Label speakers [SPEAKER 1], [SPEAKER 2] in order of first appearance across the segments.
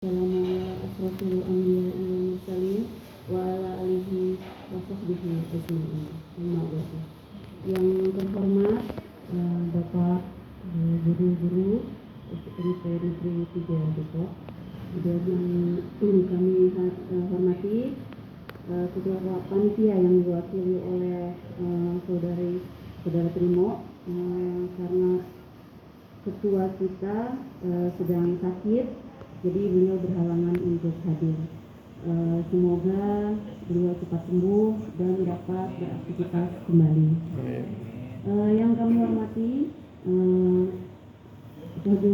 [SPEAKER 1] Assalamualaikum warahmatullahi wabarakatuh wa ala alihi wa sahbihi ajma'in. Yang terhormat Bapak guru-guru SMP Negeri 3 Depok, dan yang kami hormati ketua panitia yang diwakili oleh saudara Trimo, karena ketua kita sedang sakit, jadi beliau berhalangan untuk hadir. Semoga beliau cepat sembuh dan dapat beraktivitas kembali. Yang kami hormati punya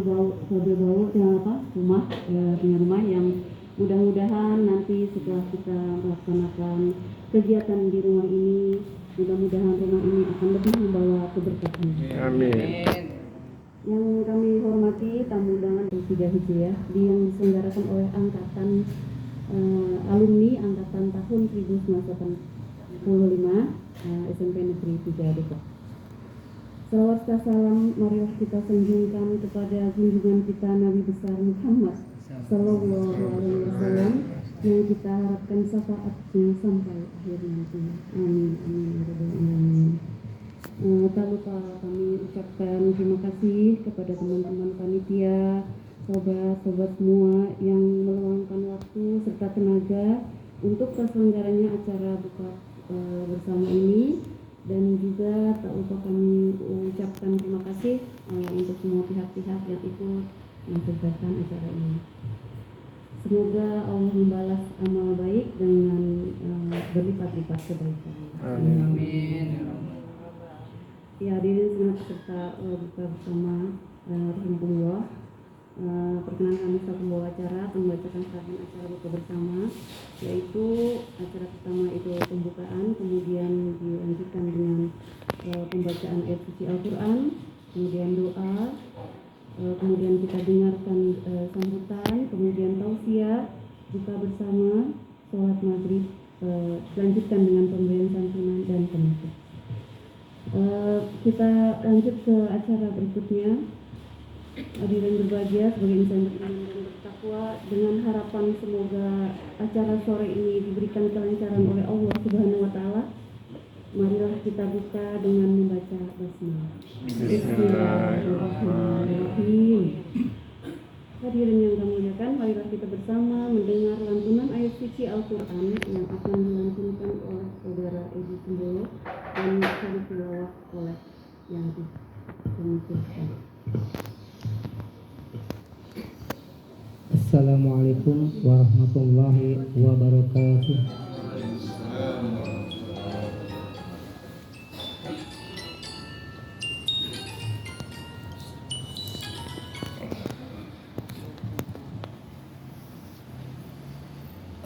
[SPEAKER 1] rumah yang mudah-mudahan nanti setelah kita melaksanakan kegiatan di rumah ini, mudah-mudahan rumah ini akan lebih membawa keberkahan.
[SPEAKER 2] Amin.
[SPEAKER 1] Yang kami hormati tamu undangan 3 Hijriah yang diselenggarakan oleh angkatan alumni angkatan tahun 1985 SMP Negeri 3 Depok. Salawat dan salam marilah kita sanjungkan kepada junjungan kita Nabi besar Muhammad Sallallahu Alaihi Wasallam yang kita harapkan syafaatnya sampai akhir nanti. Amin amin. Tak lupa kami ucapkan terima kasih kepada teman-teman panitia, sobat-sobat semua yang meluangkan waktu serta tenaga untuk terselenggaranya acara buka bersama ini, dan juga tak lupa kami ucapkan terima kasih untuk semua pihak-pihak yang ikut mensukseskan acara ini. Semoga Allah membalas amal baik dengan berlipat-lipat kebaikan.
[SPEAKER 2] Amin.
[SPEAKER 1] Ya, hadirin semua peserta buka bersama Rahimahullah. Perkenan kami selaku pembawa acara akan membacakan fragmen acara buka bersama, yaitu acara pertama itu pembukaan, kemudian dilanjutkan dengan pembacaan ayat suci Al-Quran, kemudian doa, kemudian kita dengarkan sambutan, kemudian tausiah, buka bersama, sholat maghrib, dilanjutkan dengan pemberian santunan dan penutup. Kita lanjut ke acara berikutnya. Hadirin berbahagia, sebagai insan beriman dan bertakwa, dengan harapan semoga acara sore ini diberikan kelancaran oleh Allah Subhanahu wa Ta'ala, marilah kita buka dengan membaca basmalah. Bismillahirrahmanirrahim. Hadirin yang kami muliakan, marilah kita bersama mendengar lantunan ayat suci Al-Quran yang akan dilantunkan oleh saudara Edi Sembolo dan ditilawah oleh yang dimunculkan.
[SPEAKER 3] Assalamualaikum warahmatullahi wabarakatuh.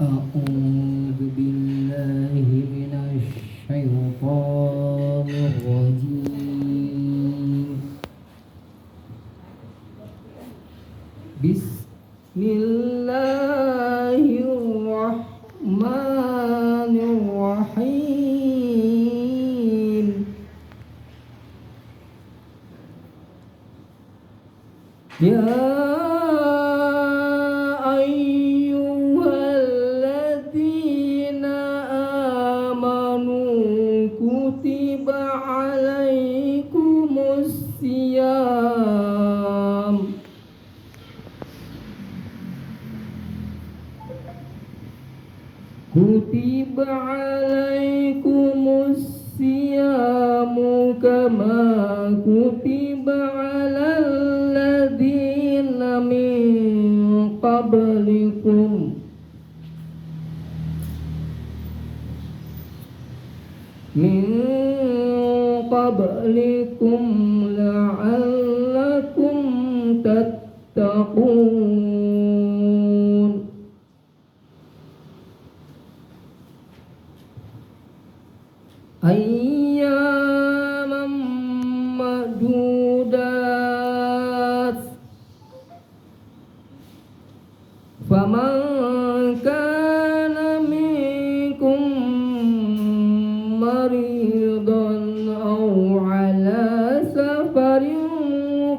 [SPEAKER 3] A'udzu billahi minasy syaithanir rajim. Bismillahirrahmanirrahim. Ya ayyuhalladzina amanu kutiba alaikumus siyam kutiba alaikumus siyamu kama kutiba alal ladzina min qablikum la'allakum tattaqun. Ayyaman ma'dudat, faman kana minkum maridan aw ala safarin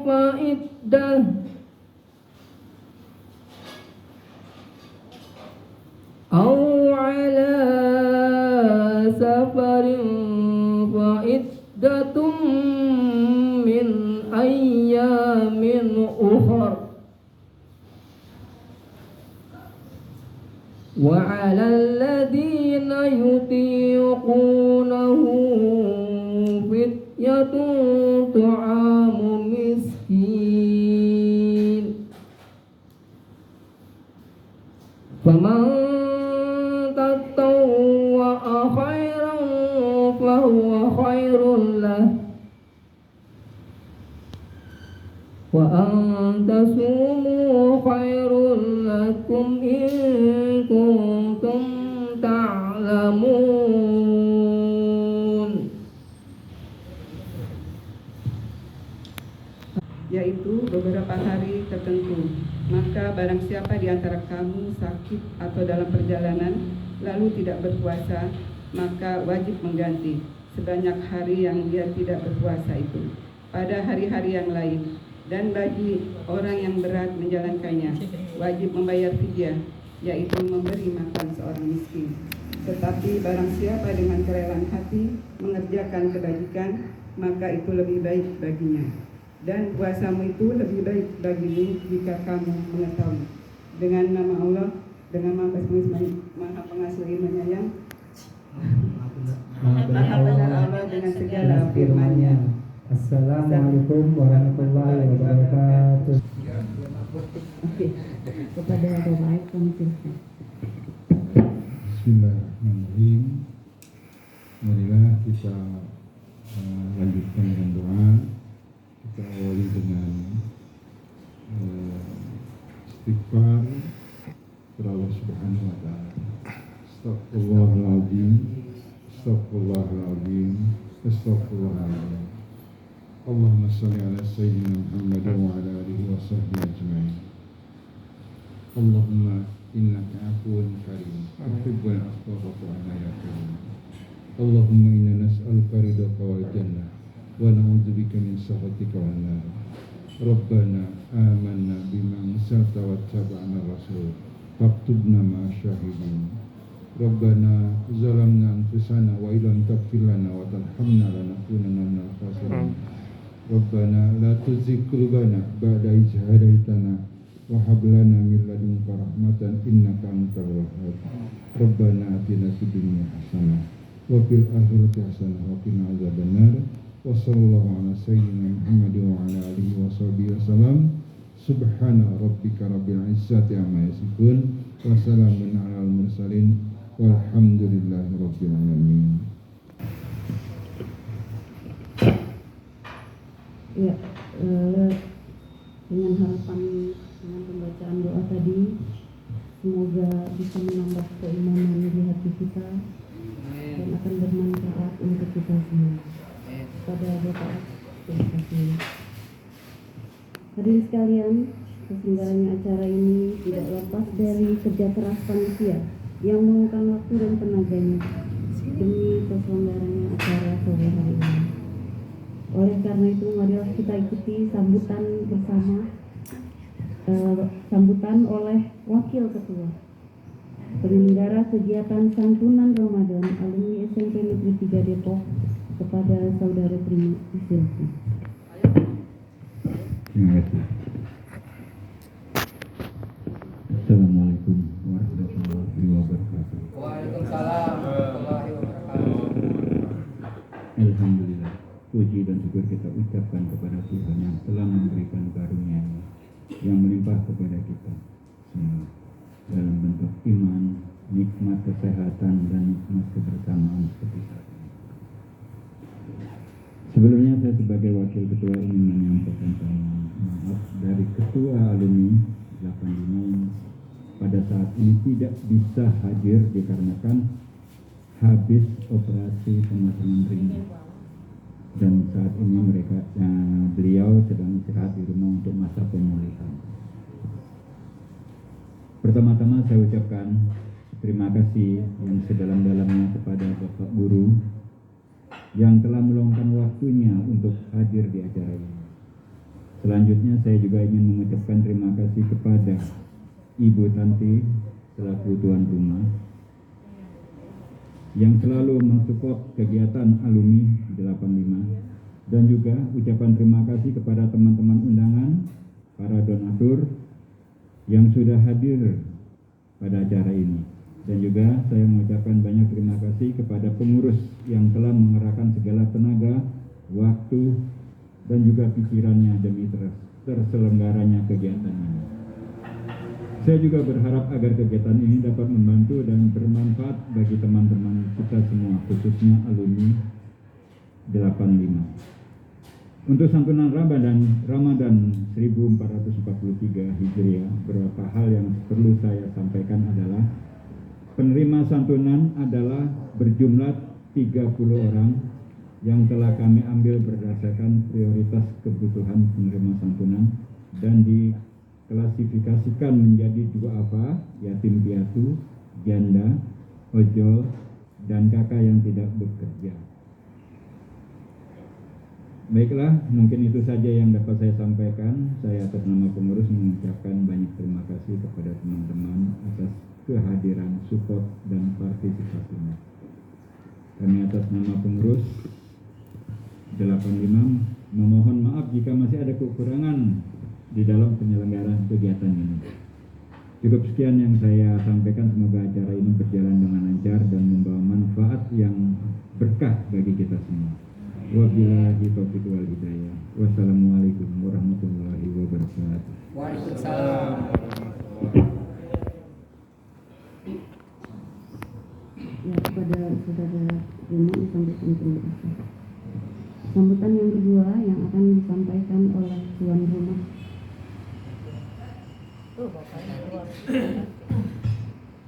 [SPEAKER 3] fa iddah سفر فعدة من أيام أخر وعلى الذين يطيقونه فدية طعام مسكين فمن تطوع خيرا فهو خير له وأن تصوموا خير لكم إن كنتم تعلمون.
[SPEAKER 4] Yaitu beberapa hari tertentu. Maka barang siapa di antara kamu sakit atau dalam perjalanan lalu tidak berpuasa, maka wajib mengganti sebanyak hari yang dia tidak berpuasa itu pada hari-hari yang lain. Dan bagi orang yang berat menjalankannya, wajib membayar fidyah, yaitu memberi makan seorang miskin. Tetapi barang siapa dengan kerelaan hati mengerjakan kebajikan, maka itu lebih baik baginya. Dan puasamu itu lebih baik bagimu jika kamu mengetahui. Dengan nama Allah, dengan Maha Pengasuh Menyayang, Maha benar Allah dengan segala firman-Nya.
[SPEAKER 5] Assalamualaikum warahmatullahi wabarakatuh.
[SPEAKER 1] Oke, kepada Bapak kami silakan.
[SPEAKER 6] Bismillahirrahmanirrahim. Marilah kita lanjutkan dengan doa. Kita awali dengan istighfar kepada Allah Subhanahu wa taala. Astagfirullahaladzim. Astagfirullahaladzim. Astagfirullahaladzim. Allahumma salli ala sayyidina Muhammad wa ala alihi wa sahbihi ajma'in. Allahumma innaka afuwun karim tuhibbul afwa fa'fu anna ya karim. Allahumma inna nas'aluka ridhaka wal jannah wa na'udzubika min sakhatika wan nar. Rabbana amanna bima anzalta wattaba'na rasul faktubna ma'asy syahidin. Rabbana zalamna anfusana wa illam taghfir lana wa tarhamna lanakunanna minal khasirin. Rabbana la tuzigh qulubana ba'da idh hadaitana wa hab lana min ladunka rahmatan innaka antal wahhab. Rabbana atina fid dunya hasanah wa fil akhirati hasanah wa qina adzabannar. Wa sallallahu ala sayyidina Muhammad wa ala alihi wa sahbihi wasallam. Subhana rabbika rabbil izzati amma yasifun wa salamun alal mursalin walhamdulillahi rabbil alamin.
[SPEAKER 1] Ya, dengan harapan dengan pembacaan doa tadi, semoga bisa menambah keimanan di hati kita dan akan bermanfaat untuk kita semua. Pada Bapak, terima kasih. Hadirin sekalian, terselenggaranya acara ini tidak lepas dari kerja keras panitia yang meluangkan waktu dan tenaganya demi terselenggaranya acara sore hari ini. Oleh karena itu, marilah kita ikuti sambutan bersama, sambutan oleh Wakil Ketua Penyelenggara Kegiatan Santunan Ramadan Alumni SMP Negeri 3 Depok kepada Saudara Prima. Silakan.
[SPEAKER 6] Terima kasih. Assalamualaikum warahmatullahi wabarakatuh.
[SPEAKER 2] Waalaikumsalam warahmatullahi wabarakatuh.
[SPEAKER 6] Alhamdulillah, puji dan syukur kita ucapkan kepada Tuhan yang telah memberikan karunia-Nya yang melimpah kepada kita semua dalam bentuk iman, nikmat kesehatan dan nikmat kebersamaan seperti saat ini. Sebelumnya saya sebagai wakil ketua ingin menyampaikan maaf dari ketua alumni 85 pada saat ini tidak bisa hadir dikarenakan habis operasi pemasangan ring dan saat ini beliau sedang istirahat di rumah untuk masa pemulihan. Pertama-tama saya ucapkan terima kasih yang sedalam-dalamnya kepada Bapak Guru yang telah meluangkan waktunya untuk hadir di acara ini. Selanjutnya saya juga ingin mengucapkan terima kasih kepada Ibu Tanti selaku tuan rumah yang selalu mensupport kegiatan alumni 85, dan juga ucapan terima kasih kepada teman-teman undangan, para donatur yang sudah hadir pada acara ini. Dan juga saya mengucapkan banyak terima kasih kepada pengurus yang telah mengerahkan segala tenaga, waktu, dan juga pikirannya demi terselenggaranya kegiatan ini. Saya juga berharap agar kegiatan ini dapat membantu dan bermanfaat bagi teman-teman kita semua, khususnya alumni 85. Untuk santunan Ramadan 1443 Hijriah, beberapa hal yang perlu saya sampaikan adalah penerima santunan adalah berjumlah 30 orang yang telah kami ambil berdasarkan prioritas kebutuhan penerima santunan dan diklasifikasikan menjadi duafa, yatim piatu, janda, ojol, dan kakak yang tidak bekerja. Baiklah, mungkin itu saja yang dapat saya sampaikan. Saya atas nama pengurus mengucapkan banyak terima kasih kepada teman-teman atas kehadiran, support, dan partisipasinya. Kami atas nama pengurus 85 memohon maaf jika masih ada kekurangan di dalam penyelenggaraan kegiatan ini. Cukup sekian yang saya sampaikan, semoga acara ini berjalan dengan lancar dan membawa manfaat yang berkah bagi kita semua. Wabillahi taufiq wal hidayah. Wassalamualaikum warahmatullahi wabarakatuh.
[SPEAKER 2] Waalaikumsalam.
[SPEAKER 1] Ya, kepada saudara ini disampaikan terima kasih. Sambutan yang kedua yang akan disampaikan oleh tuan rumah.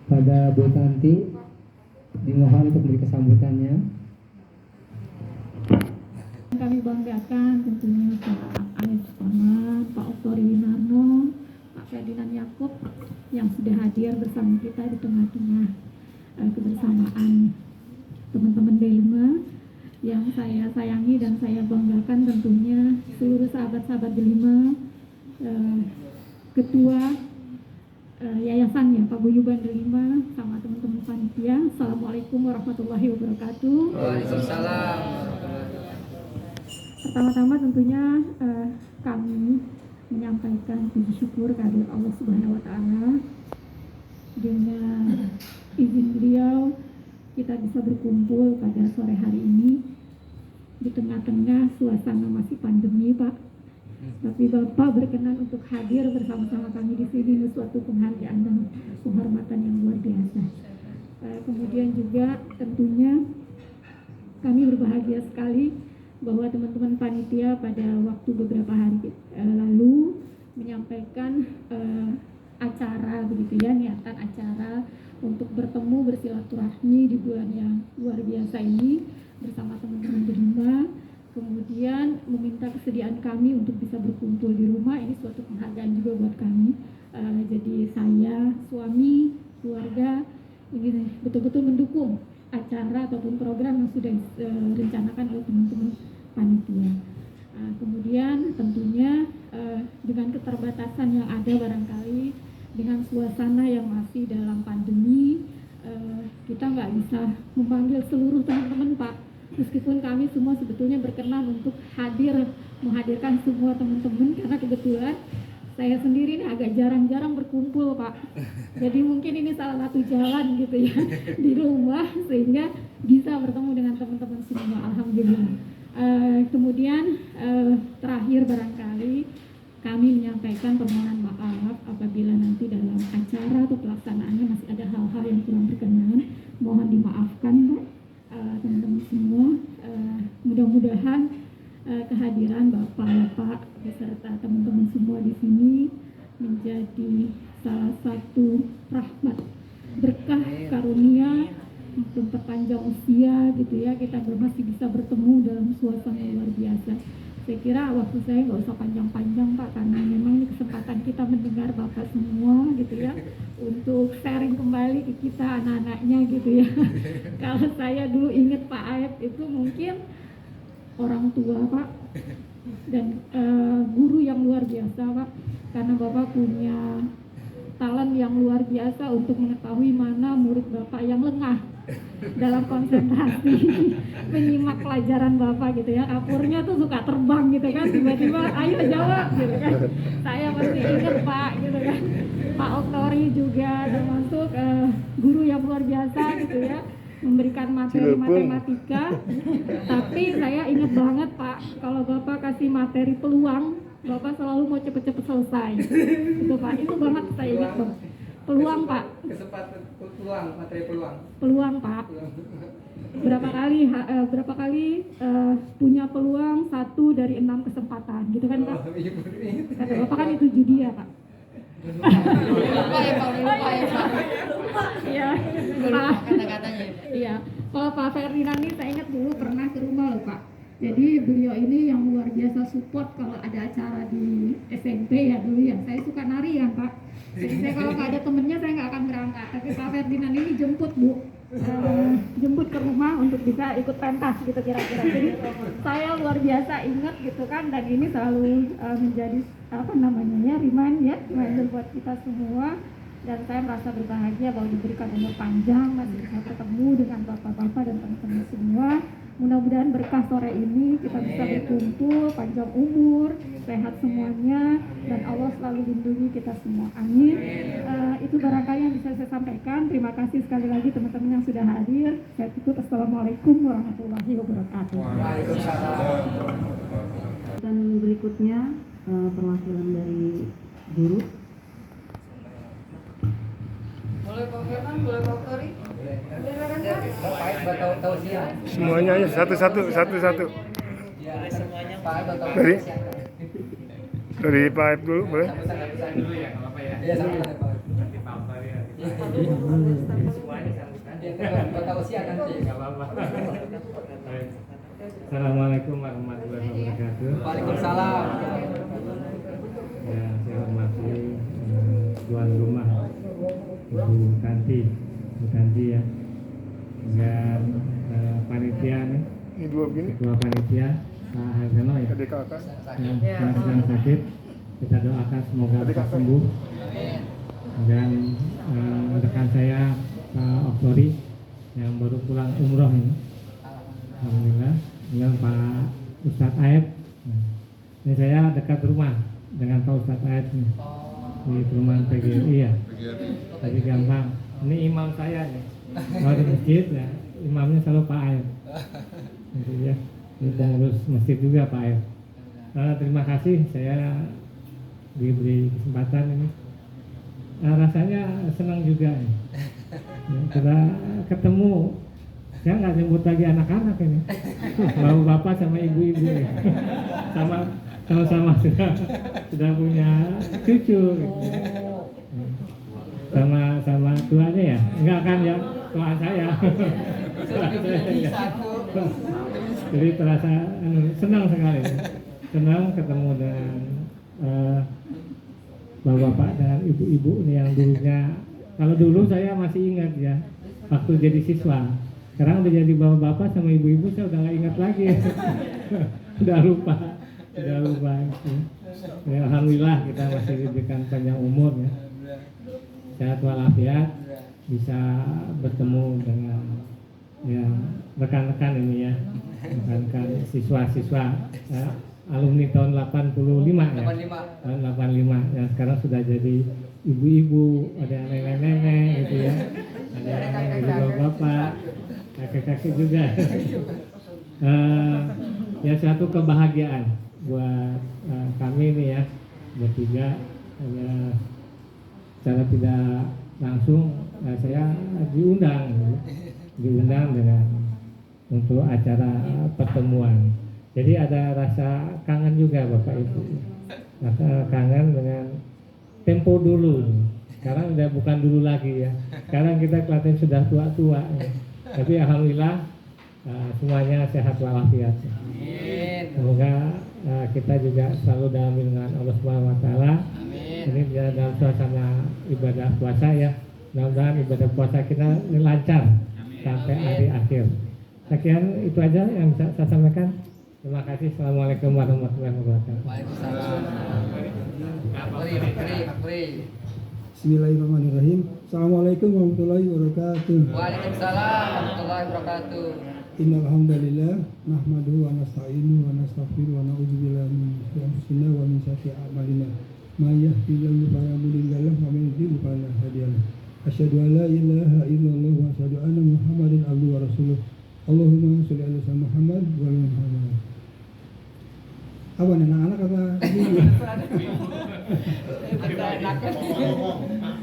[SPEAKER 5] Pada Bu Tanti dimohon untuk memberi kesambutannya.
[SPEAKER 7] Kami banggakan tentunya Pak Anies Baswedan, Pak Oktori Winarno, Pak Ferdinand Yaakob yang sudah hadir bersama kita di tengah-tengah kebersamaan teman-teman D5 yang saya sayangi dan saya banggakan, tentunya seluruh sahabat-sahabat D5, ketua yayasannya Pak Guyuban D5 sama teman-teman panitia. Assalamualaikum warahmatullahi wabarakatuh.
[SPEAKER 2] Waalaikumsalam.
[SPEAKER 7] Pertama-tama tentunya kami menyampaikan puji syukur kehadirat Allah Subhanahu wa taala. Dengan izin beliau kita bisa berkumpul pada sore hari ini di tengah-tengah suasana masih pandemi, Pak. Tapi Bapak berkenan untuk hadir bersama-sama kami di sini, ini suatu penghargaan dan penghormatan yang luar biasa. Kemudian juga tentunya kami berbahagia sekali bahwa teman-teman panitia pada waktu beberapa hari lalu menyampaikan acara begitu ya, niatan acara untuk bertemu bersilaturahmi di bulan yang luar biasa ini bersama teman-teman berlima, kemudian meminta kesediaan kami untuk bisa berkumpul di rumah. Ini suatu penghargaan juga buat kami. Jadi saya, suami, keluarga ini betul-betul mendukung acara ataupun program yang sudah direncanakan oleh teman-teman panitia. Kemudian tentunya dengan keterbatasan yang ada barangkali, dengan suasana yang masih dalam pandemi, kita nggak bisa memanggil seluruh teman-teman, Pak. Meskipun kami semua sebetulnya berkenan untuk menghadirkan semua teman-teman, karena kebetulan saya sendiri ini agak jarang-jarang berkumpul, Pak. Jadi mungkin ini salah satu jalan gitu ya di rumah sehingga bisa bertemu dengan teman-teman semua. Alhamdulillah. Kemudian terakhir barangkali kami menyampaikan permohonan maaf apabila nanti dalam acara atau pelaksanaannya masih ada hal-hal yang kurang berkenan. Mohon dimaafkan, Pak, teman-teman semua. Mudah-mudahan kehadiran Bapak beserta teman-teman semua di sini menjadi salah satu rahmat, berkah, karunia, memperpanjang usia gitu ya, kita masih bisa bertemu dalam suasana luar biasa. Saya kira waktu saya nggak usah panjang-panjang, Pak, karena memang ini kesempatan kita mendengar Bapak semua gitu ya, untuk sharing kembali ke kita anak-anaknya gitu ya. Kalau saya dulu inget Pak Aep itu mungkin orang tua, Pak, dan guru yang luar biasa, Pak, karena Bapak punya talent yang luar biasa untuk mengetahui mana murid Bapak yang lengah dalam konsentrasi menyimak pelajaran Bapak gitu ya. Kapurnya tuh suka terbang gitu kan, tiba-tiba ayo jawab gitu kan. Saya masih ingat Pak gitu kan. Pak Oktori juga termasuk guru yang luar biasa gitu ya, memberikan materi matematika. Tapi saya ingat banget Pak, kalau Bapak kasih materi peluang, Bapak selalu mau cepet-cepet selesai. Itu Pak, itu banget saya ingat banget. Peluang Pak.
[SPEAKER 2] Kesempatan peluang, materi peluang.
[SPEAKER 7] Peluang Pak. Berapa kali punya peluang 1 dari 6 kesempatan, gitu kan Pak? Kata Bapak kan itu judi ya Pak.
[SPEAKER 2] Lupa ya Pak.
[SPEAKER 7] Iya.
[SPEAKER 2] Lupa kata-katanya.
[SPEAKER 7] Iya. Kalau Pak Ferdinand ini saya ingat dulu pernah ke rumah loh Pak. Jadi beliau ini yang luar biasa support kalau ada acara di SMP ya dulu ya. Saya suka nari ya Pak. Jadi saya kalau nggak ada temennya saya nggak akan berangkat. Tapi Pak Ferdinand ini jemput Bu. Jemput ke rumah untuk bisa ikut pentas gitu kira-kira. Jadi saya luar biasa ingat gitu kan, dan ini selalu menjadi reminder buat kita semua. Dan saya merasa berbahagia bahwa diberikan umur panjang, masih bisa ketemu dengan bapak-bapak dan teman-teman semua. Mudah-mudahan berkah sore ini kita bisa berkumpul, panjang umur, sehat semuanya, dan Allah selalu lindungi kita semua. Amin. Itu barangkali yang bisa saya sampaikan. Terima kasih sekali lagi teman-teman yang sudah hadir. Saya tutup. Assalamualaikum warahmatullahi wabarakatuh.
[SPEAKER 1] Dan berikutnya perwakilan dari guru.
[SPEAKER 2] Boleh Pak Firman, boleh Pak Oktori? Pak tahu siapa?
[SPEAKER 8] Semuanya aja satu-satu.
[SPEAKER 2] Ya, semuanya Pak tahu
[SPEAKER 8] Dari-
[SPEAKER 2] siapa?
[SPEAKER 8] Dari Pak Aib dulu boleh?
[SPEAKER 2] Sambutan dulu ya, enggak apa-apa ya. Iya, sambutan Pak. Nanti Pak Oktori ya. Semuanya sambutan. Dia tahu siapa nanti, enggak apa-apa.
[SPEAKER 5] Assalamualaikum warahmatullahi wabarakatuh.
[SPEAKER 2] Waalaikumsalam.
[SPEAKER 5] Ya, saya hormati tuan rumah Ibu Tanti ya, dan panitia nih,
[SPEAKER 8] Ini dua begini.
[SPEAKER 5] ketua panitia Pak Hargano ya,
[SPEAKER 8] Adik kakak.
[SPEAKER 5] yang sedang sakit. Kita doakan semoga cepat sembuh. Dan rekan saya Pak Oktori yang baru pulang umroh ini, alhamdulillah, dengan Pak Ustadz Aib. Ini saya dekat rumah dengan Pak Ustadz Aib nih, di perumahan PGRI ya. Jadi gampang. Ini imam saya nih. Kalau di masjid ya, imamnya selalu Pak Aib. Gitu ya. Ini pengurus masjid juga Pak Aib. Terima kasih saya diberi kesempatan ini. Rasanya senang juga nih. Ya, kita ketemu. Saya nggak nyebut lagi anak-anak ini. Bapak sama ibu-ibu nih. Sama-sama sudah punya cucu. Gitu. Sama tuanya ya? Enggak kan ya, tuan saya. Jadi terasa senang sekali. Senang ketemu dengan bapak-bapak dan ibu-ibu nih yang dulunya. Kalau dulu saya masih ingat ya, waktu jadi siswa. Sekarang udah jadi bapak-bapak sama ibu-ibu saya udah nggak ingat lagi. udah lupa. Ya, alhamdulillah kita masih diberikan panjang umur ya. Sehat walafiat, bisa bertemu dengan ya rekan-rekan ini ya, rekan-rekan siswa-siswa alumni tahun 85 ya, tahun 85 yang sekarang sudah jadi ibu-ibu, ada nenek-nenek gitu ya, ada bapak-bapak, kakek-kakek juga. Ya suatu kebahagiaan buat kami nih ya, bertiga. Secara tidak langsung saya diundang dengan untuk acara pertemuan. Jadi ada rasa kangen juga Bapak Ibu, rasa kangen dengan tempo dulu. Sekarang udah bukan dulu lagi ya. Sekarang kita kelihatan sudah tua-tua. Ya. Tapi alhamdulillah semuanya sehat walafiat. Semoga kita juga selalu dalam lindungan Allah Subhanahu Wa Taala. Ini dalam suasana ibadah puasa ya. Mudah-mudahan ibadah puasa kita lancar sampai hari akhir. Sekian itu aja yang bisa saya sampaikan. Terima kasih. Assalamualaikum warahmatullahi wabarakatuh.
[SPEAKER 2] Waalaikumsalam.
[SPEAKER 9] Bismillahirrahmanirrahim. Assalamualaikum warahmatullahi wabarakatuh.
[SPEAKER 2] Waalaikumsalam warahmatullahi wabarakatuh.
[SPEAKER 9] Innal hamdalillah nahmaduhu wa nasta'inuhu wa nastaghfiruhu wa na'udzu billahi min syururi anfusina wa min sayyiati a'malina. May yahdihillahu fala mudilla lahu wa may yudlil fala hadiya lahu. Asyhadu an la ilaha illallah wa asyhadu anna Muhammadan abduhu wa rasuluh. Allahumma sholli ala sayyidina Muhammad wa ala Muhammad. Apa nih anak-anak kata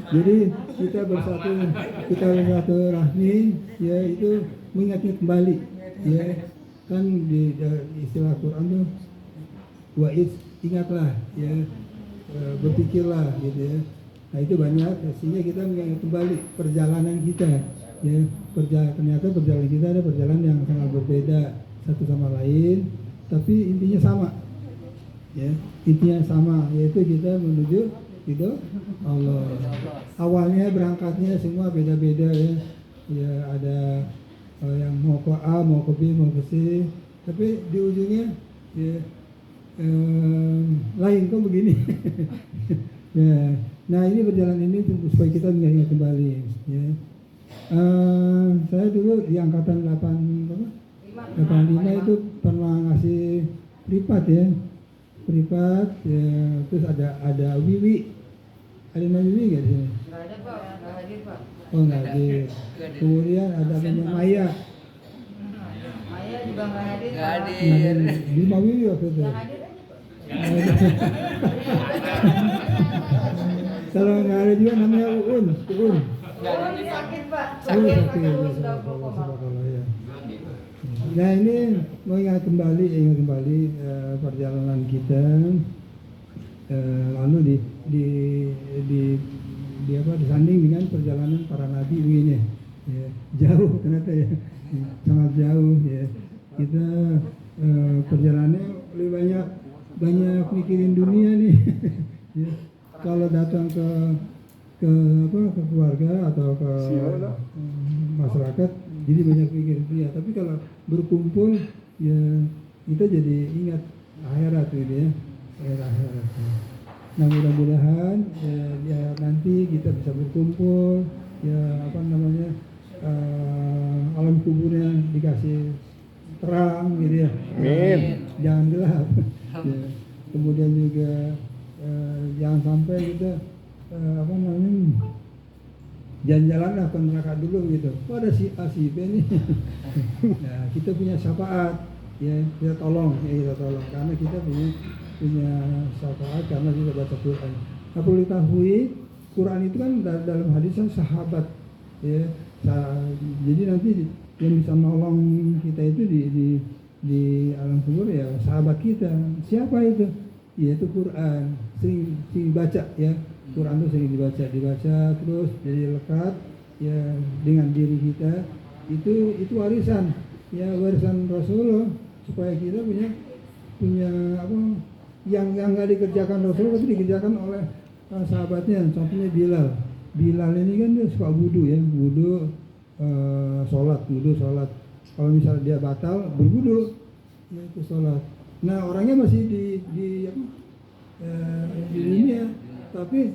[SPEAKER 9] jadi kita bersatu rahmi ya itu mengingatnya kembali ya kan di istilah Quran tuh ingatlah ya berpikirlah gitu ya. Nah itu banyak sehingga kita mengingat kembali perjalanan kita ya ternyata perjalanan kita ada perjalanan yang sangat berbeda satu sama lain tapi intinya sama ya intinya sama yaitu kita menuju itu Allah. Awalnya berangkatnya semua beda-beda ya ada yang mau ke A mau ke B mau ke C tapi di ujungnya ya lain kok begini ya nah ini perjalanan ini supaya kita mengingat kembali ya saya dulu di angkatan 85 itu pernah ngasih privat ya terus ada Wiwi ada nama Wiwi nggak di sini?
[SPEAKER 2] Nggak ada Pak, nggak hadir Pak.
[SPEAKER 9] Oh nggak hadir. Kemudian ada nama Maya.
[SPEAKER 2] Maya juga nggak hadir. Nggak
[SPEAKER 9] hadir. 5 Wiwi waktu itu.
[SPEAKER 2] Yang hadir aja Pak.
[SPEAKER 9] Kalau nggak ada juga namanya Uun.
[SPEAKER 2] Sakit Pak.
[SPEAKER 9] Sakit.
[SPEAKER 2] Sudah berkoma.
[SPEAKER 9] Nah ini mau ingat kembali perjalanan kita lalu disanding dengan perjalanan para nabi begini ya jauh ternyata ya sangat jauh ya kita perjalanannya lebih banyak mikirin dunia nih ya. Kalau datang ke keluarga atau ke masyarakat jadi banyak mikir dunia tapi kalau berkumpul ya kita jadi ingat akhirat gitu ya akhirat. Nah mudah-mudahan ya nanti kita bisa berkumpul ya alam kuburnya dikasih terang gitu ya. Amin. Jangan gelap. Ya. Kemudian juga jangan sampai kita jalan-jalan lah ke neraka dulu gitu. Oh ada si A si B nih. Nah kita punya syafaat ya kita tolong karena kita punya syafaat karena kita baca Quran. Nah perlu diketahui Quran itu kan dalam hadisnya sahabat ya. Jadi nanti yang bisa nolong kita itu di alam kubur ya sahabat kita. Siapa itu? Yaitu Quran. Sering baca ya. Quran itu sering dibaca terus jadi lekat ya dengan diri kita itu warisan Rasulullah supaya kita punya apa yang nggak dikerjakan Rasulullah tapi dikerjakan oleh sahabatnya. Contohnya Bilal ini kan dia suka wudu sholat kalau misalnya dia batal berwudu ya itu sholat. Nah orangnya masih di dunia tapi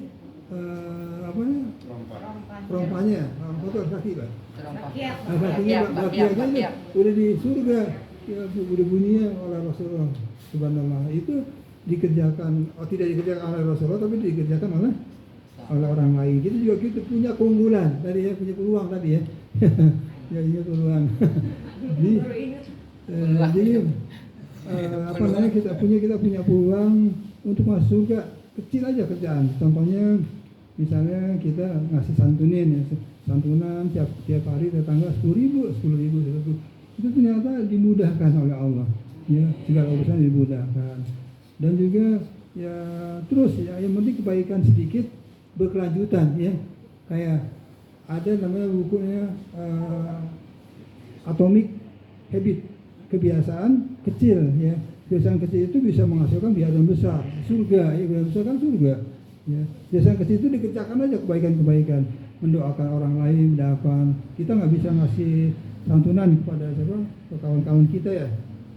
[SPEAKER 9] rompanya kotor kaki kan kakinya udah di surga ya udah bunyinya oleh Rasulullah subhanallah itu dikerjakan tidak dikerjakan oleh Rasulullah tapi dikerjakan oleh orang lain. Kita punya keunggulan tadi ya punya peluang tadi ya ya ini peluang jadi kita punya peluang untuk masuk surga. Kecil aja kerjaan, contohnya misalnya kita ngasih santunan tiap hari tetangga 10.000 itu ternyata dimudahkan oleh Allah ya segala urusan dimudahkan dan juga ya terus ya yang penting kebaikan sedikit berkelanjutan ya kayak ada namanya bukunya Atomic Habit kebiasaan kecil ya. Kebiasaan kecil itu bisa menghasilkan kebiasaan besar, surga, ya kebiasaan besar kan surga. Ya, kebiasaan kecil itu dikerjakan aja kebaikan-kebaikan, mendoakan orang lain, kita nggak bisa ngasih santunan kepada siapa, ke kawan-kawan kita ya,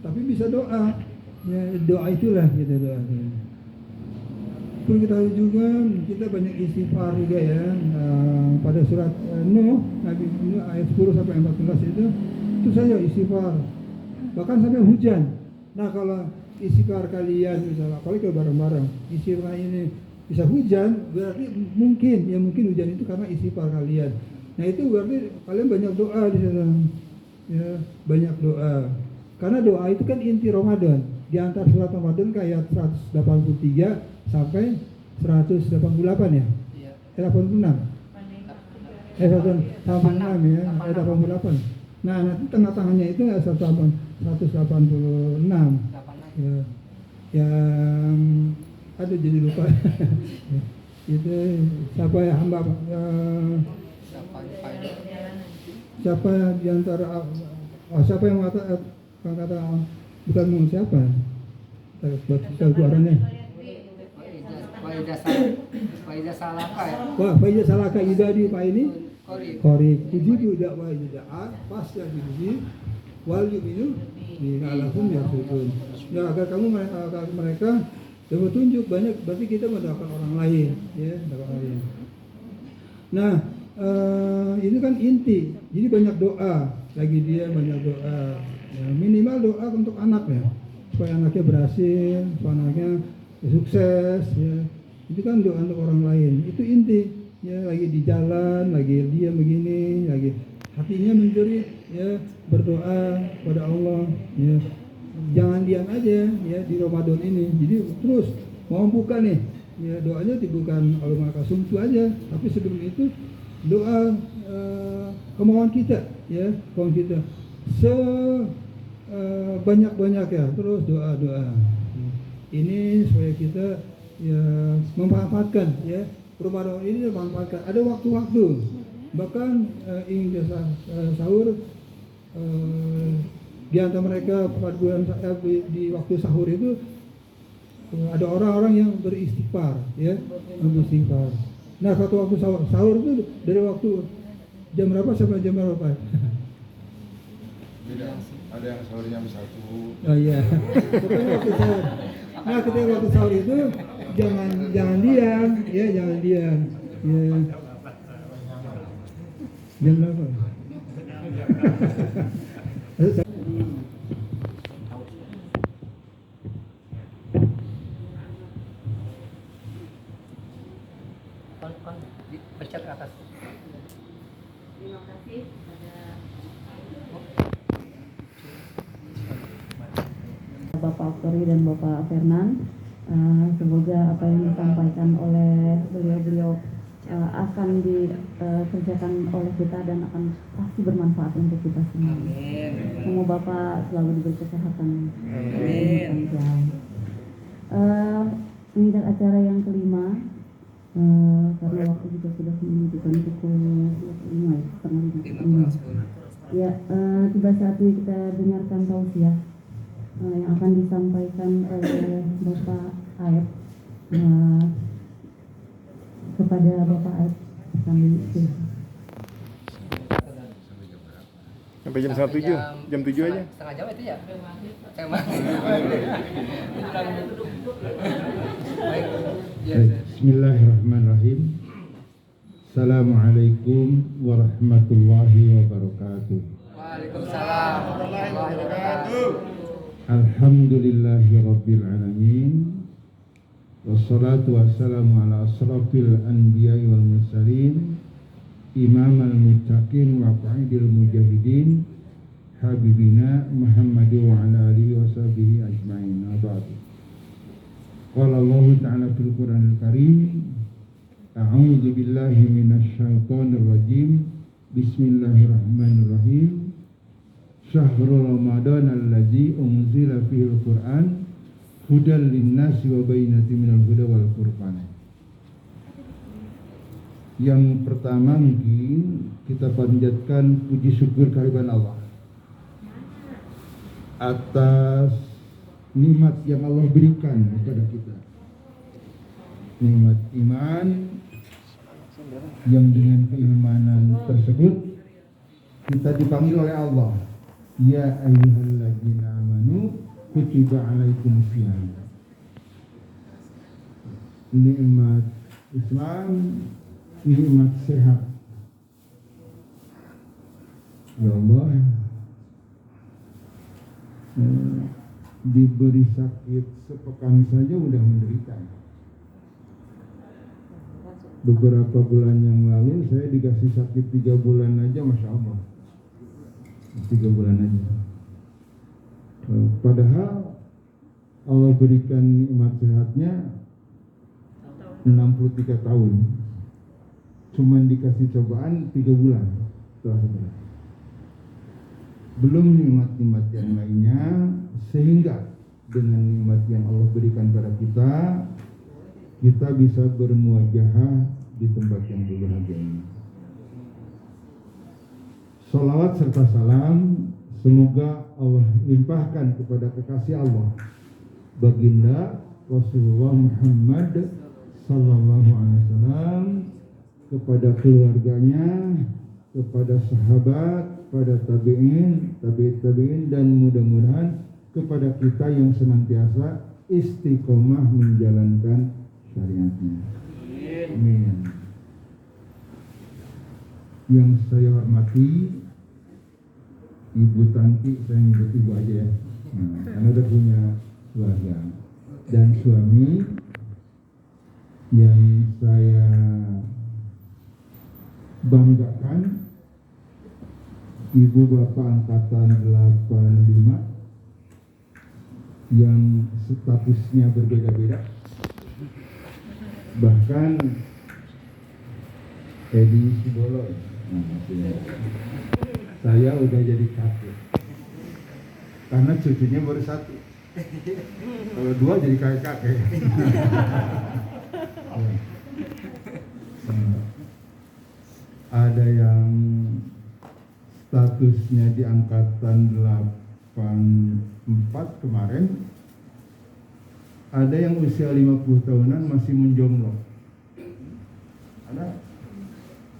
[SPEAKER 9] tapi bisa doa, ya doa itulah gitu doa. perlu kita tahu juga, kita banyak istighfar juga ya. Pada surat Nuh, Nabi Nuh ayat 10 sampai 14 itu saja istighfar. Bahkan sampai hujan. Nah kalau istighfar kalian misalnya, apalagi kalau bareng-bareng, istighfar ini bisa hujan, berarti mungkin hujan itu karena istighfar kalian. Nah itu berarti kalian banyak doa di sana, ya banyak doa. Karena doa itu kan inti Ramadan. Di antara surat Ramadan ke ayat 183 sampai 188 ya? Iya. 86. 186 ya, 88. Nah, nanti tengah-tengahnya itu 186. Ya. Yang aduh jadi lupa. Itu siapa ya hamba siapa di antara siapa yang kata bukan mau siapa? Keluarannya.
[SPEAKER 2] Faidah Salaka ya.
[SPEAKER 9] Wah, Faidah Salaka ibadi Pak ini. Korek. Tujuh dakwah dakwah pas yang diuji wal yuminu alahum yasudun. Ya agar mereka dapat tunjuk banyak, berarti kita mendoakan orang lain, ya, mendoakan orang lain. Nah, ini kan inti. Jadi banyak doa, lagi dia banyak doa. Ya, minimal doa untuk anaknya, supaya anaknya berhasil, supaya anaknya sukses, ya. Itu kan doa untuk orang lain. Itu inti. Ya, lagi di jalan, lagi dia begini, lagi hatinya menjerit, ya, berdoa pada Allah, ya. Jangan diam aja, ya, di Ramadan ini. Jadi terus mau buka nih, ya, doanya bukan kalau maka sumsu aja, tapi sebelum itu doa kemauan kita, ya, kemauan kita banyak ya, terus doa. Ini supaya kita ya memanfaatkan, ya, Ramadan ini memanfaatkan. Ada waktu-waktu, bahkan ingin sahur di antara mereka pada bulan di waktu sahur itu ada orang-orang yang beristighfar, ya, beristighfar. Nah, satu waktu sahur itu dari waktu jam berapa sampai jam berapa?
[SPEAKER 6] Beda. Ada yang sahur jam 1.
[SPEAKER 9] Oh iya. Pokoknya waktu sahur. Nah, ketika waktu sahur itu jangan diam, ya, jangan diam. Ya. Jam berapa?
[SPEAKER 2] Pencet ke atas.
[SPEAKER 1] Terima kasih kepada Bapak Oktori dan Bapak Fernan. Semoga apa yang disampaikan oleh beliau-beliau akan dikerjakan oleh kita dan akan pasti bermanfaat untuk kita semua.
[SPEAKER 2] Amin.
[SPEAKER 1] Semoga Bapak selalu diberi kesehatan.
[SPEAKER 2] Amin.
[SPEAKER 1] Ini acara yang kelima. Karena waktu juga sudah menunjukkan pukul 5 ya, setengah 5. Ya, tiba saatnya kita dengarkan tausiah yang akan disampaikan oleh Bapak Aep kepada Bapak Aep kami.
[SPEAKER 8] Sampai jam 1 jam 7 aja.
[SPEAKER 2] Setengah jam itu ya?
[SPEAKER 6] Bismillahirrahmanirrahim. Assalamualaikum warahmatullahi wabarakatuh.
[SPEAKER 2] Waalaikumsalam warahmatullahi wabarakatuh.
[SPEAKER 6] Alhamdulillahi rabbil alamin. Wassalatu wassalamu ala asrafil anbiya'i wal mursalin, imamal muttaqin wa qa'idil mujahidin, habibina Muhammad wa ala alihi wa sahbihi ajma'in. Abadu. Qala Allah ta'ala fil Qur'anil Karim, a'udzu billahi minasy syaithanir rajim. Bismillahirrahmanirrahim. Syahrul Ramadan allazi unzila fihil Qur'an hudal linnasi wa bayyinatin minal huda wal furqan. Yang pertama mungkin kita panjatkan puji syukur kehadiran Allah atas nikmat yang Allah berikan kepada kita. Nikmat iman yang dengan keimanan tersebut kita dipanggil oleh Allah. Ya ayyuhalladzina amanu kutiba alaikumus syiyam. nikmat Islam, nikmat sehat. Ya Allah, diberi sakit sepekan saja udah menderita. Beberapa bulan yang lalu saya dikasih sakit 3 bulan aja, Masya Allah. 3 bulan aja. Padahal Allah berikan nikmat sehatnya 63 tahun. Cuman dikasih cobaan 3 bulan. Belum nikmat-nikmat yang lainnya, sehingga dengan nikmat yang Allah berikan pada kita bisa bermuajahah di tempat yang berbahagia ini. Salawat serta salam semoga Allah limpahkan kepada kekasih Allah, baginda Rasulullah Muhammad sallallahu alaihi wasallam, kepada keluarganya, kepada sahabat, pada tabi'in, tabi'in, dan mudah-mudahan kepada kita yang senantiasa istiqomah menjalankan syariatnya. Amin. Yang saya hormati Ibu Tanti, saya nyebut ibu aja ya, karena udah punya keluarga, dan suami yang saya banggakan, Ibu Bapak Angkatan 85 yang statusnya berbeda-beda. Bahkan Edi Sibolo, saya udah jadi kakek karena cucunya baru 1. Kalau 2 jadi kakek. Ada yang statusnya di angkatan 84 kemarin, ada yang usia 50 tahunan masih menjomblo. Ada,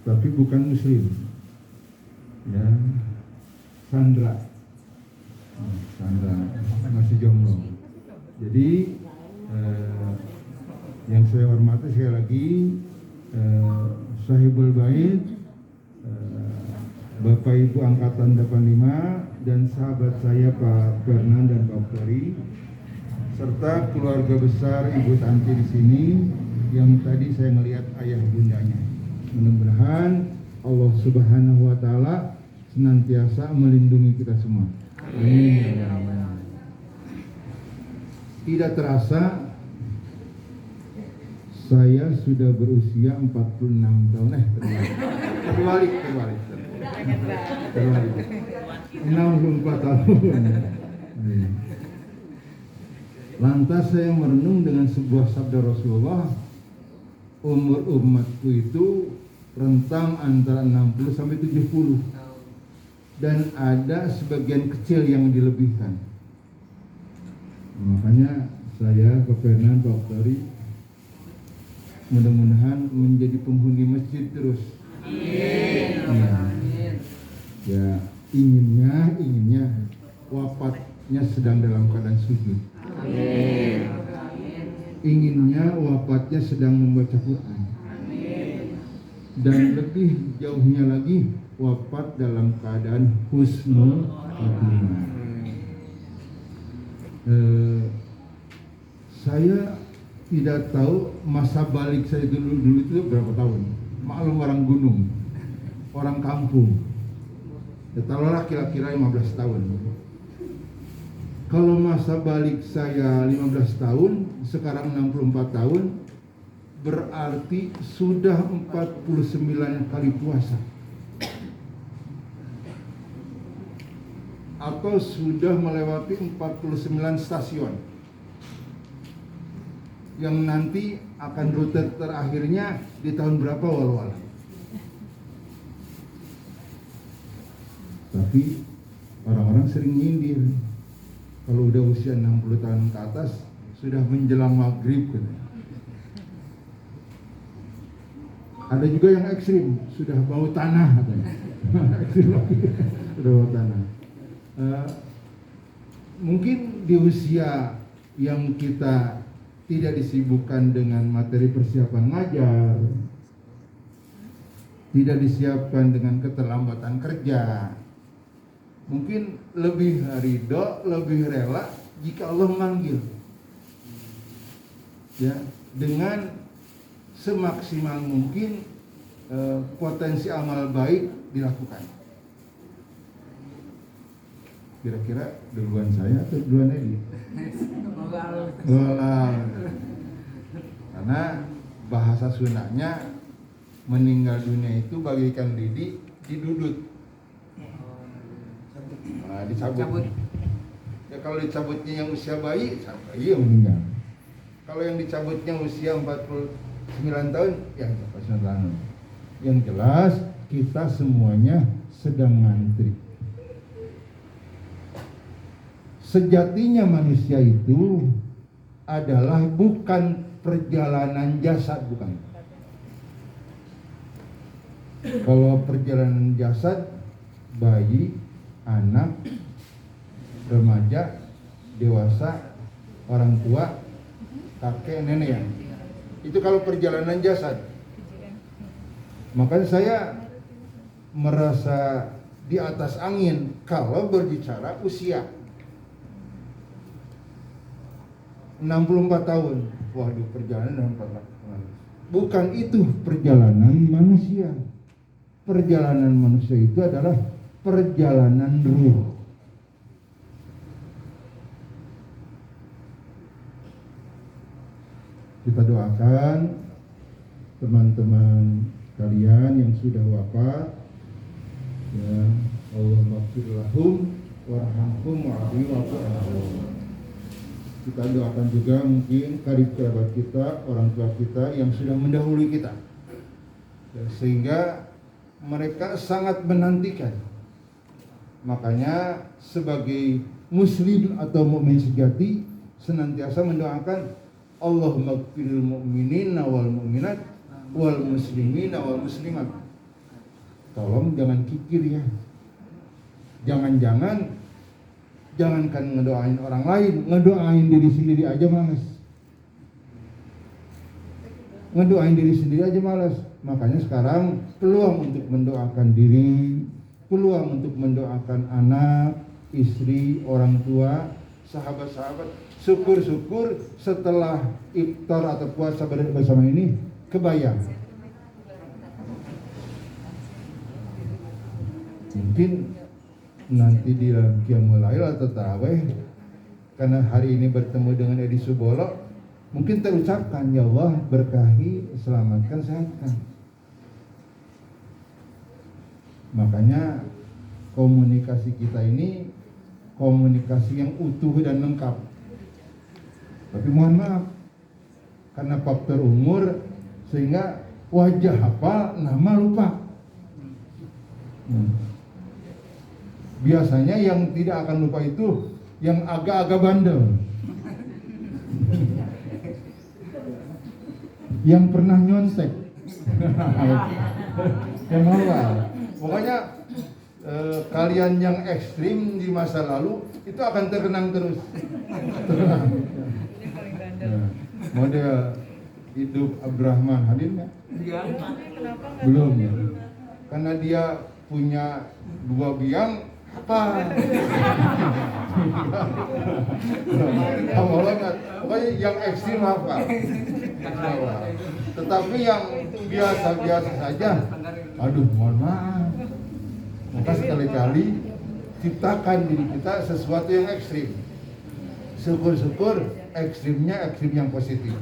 [SPEAKER 6] tapi bukan muslim. Ya, Sandra masih jomblo. Jadi yang saya hormati sekali lagi Sahibul Bait, Bapak Ibu Angkatan 85 dan sahabat saya Pak Fernan dan Pak Ferry, serta keluarga besar Ibu Tanti di sini yang tadi saya melihat ayah bundanya. Mudah-mudahan Allah Subhanahu wa taala senantiasa melindungi kita semua. Amin. Tidak terasa saya sudah berusia 46 tahun. Terbalik. 64 tahun. Lantas saya merenung dengan sebuah sabda Rasulullah, umur umatku itu rentang antara 60 sampai 70, dan ada sebagian kecil yang dilebihkan. Makanya saya, Pak Fernan, Pak Tori, mudah-mudahan menjadi penghuni masjid terus. Ya, inginnya wafatnya sedang dalam keadaan sujud. Inginnya wafatnya sedang membaca Quran. Dan lebih jauhnya lagi wafat dalam keadaan husnul khatimah. Saya tidak tahu masa balik saya dulu itu berapa tahun. Maklum orang gunung, orang kampung. Ya, taruhlah kira-kira 15 tahun. Kalau masa balik saya 15 tahun, sekarang 64 tahun, berarti sudah 49 kali puasa. Atau sudah melewati 49 stasiun. Yang nanti akan rute terakhirnya di tahun berapa walau. Tapi orang-orang sering nyindir. Kalau udah usia 60 tahun ke atas, sudah menjelang maghrib katanya. Ada juga yang ekstrim, sudah bau tanah katanya. Sudah bau tanah. Mungkin di usia yang kita tidak disibukkan dengan materi persiapan ngajar, tidak disiapkan dengan keterlambatan kerja, mungkin lebih ridho, lebih rela jika Allah memanggil, ya, dengan semaksimal mungkin potensi amal baik dilakukan. Kira-kira duluan saya atau duluan Edi? Karena bahasa Sundanya meninggal dunia itu bagaikan lidi didudut. Nah, dicabut. Ya kalau dicabutnya yang usia bayi yang meninggal. Kalau yang dicabutnya usia 49 tahun, ya 49 tahun. Yang jelas kita semuanya sedang ngantri. Sejatinya manusia itu adalah bukan perjalanan jasad, bukan. Kalau perjalanan jasad, bayi, anak, remaja, dewasa, orang tua, kakek, nenek, ya. Itu kalau perjalanan jasad. Makanya saya merasa di atas angin kalau berbicara usia. 64 tahun. Waduh, perjalanan 64 tahun. Bukan itu perjalanan manusia. Perjalanan manusia itu adalah perjalanan ruh. Kita doakan teman-teman kalian yang sudah wafat, ya Allah maghfir lahum warhamhum wa'afu anhum. Kita doakan juga mungkin karib kerabat kita, orang tua kita yang sudah mendahului kita, ya, sehingga mereka sangat menantikan. Makanya sebagai muslim atau mukmin sejati senantiasa mendoakan Allahumma ighfiril mu'minina wal mu'minat wal muslimina wal muslimat. Tolong jangan kikir, ya. Jangankan ngedoain orang lain, ngedoain diri sendiri aja malas. Makanya sekarang peluang untuk mendoakan diri, peluang untuk mendoakan anak, istri, orang tua, sahabat-sahabat. Syukur-syukur setelah iftar atau puasa bersama ini kebayang. Mungkin nanti di dalam Qiyamul Lail atau Tarawih, karena hari ini bertemu dengan Edi Subolo, mungkin terucapkan, ya Allah berkahi, selamatkan, sehatkan. Makanya komunikasi kita ini komunikasi yang utuh dan lengkap. Tapi mohon maaf, karena faktor umur sehingga wajah hafal, nama lupa. Biasanya yang tidak akan lupa itu yang agak-agak bandel, yang pernah nyontek. Yang awal. Pokoknya kalian yang ekstrim di masa lalu itu akan terkenang terus. Model hidup Abdurrahman hadir nggak? Belum, ya. Karena dia punya 2 biang. Apa? Pokoknya yang ekstrim apa? Tetapi yang biasa-biasa saja, aduh mohon maaf. Maka sekali-kali ciptakan diri kita sesuatu yang ekstrim. Syukur-syukur ekstrimnya ekstrim yang positif.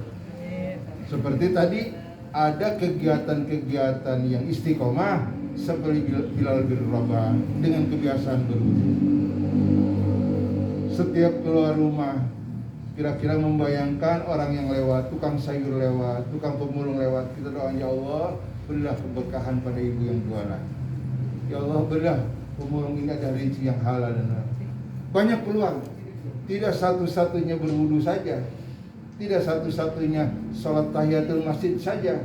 [SPEAKER 6] Seperti tadi ada kegiatan-kegiatan yang istiqomah seperti Bilal bin Rabah dengan kebiasaan berwudu. Setiap keluar rumah kira-kira membayangkan orang yang lewat, tukang sayur lewat, tukang pemulung lewat, kita doa, ya Allah berilah keberkahan pada ibu yang jualan. Ya Allah berilah pemulung ini ada rezeki yang halal dan halal. Banyak peluang. Tidak satu-satunya berwudu saja, tidak satu-satunya sholat tahiyatul masjid saja,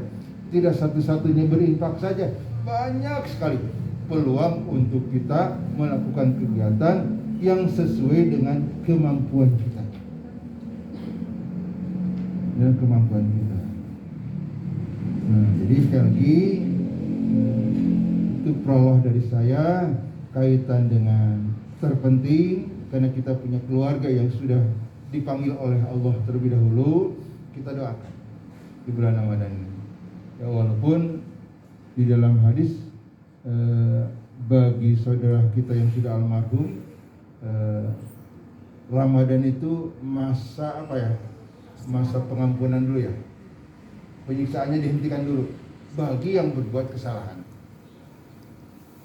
[SPEAKER 6] tidak satu-satunya berinfak saja. Banyak sekali peluang untuk kita melakukan kegiatan yang sesuai dengan kemampuan kita. dan kemampuan kita. Nah, jadi sekali lagi itu prolog dari saya kaitan dengan terpenting karena kita punya keluarga yang sudah dipanggil oleh Allah terlebih dahulu, kita doakan di bulan Ramadan ini. Ya, walaupun di dalam hadis bagi saudara kita yang sudah almarhum, Ramadan itu masa apa ya? Masa pengampunan dulu ya. Penyiksaannya dihentikan dulu bagi yang berbuat kesalahan.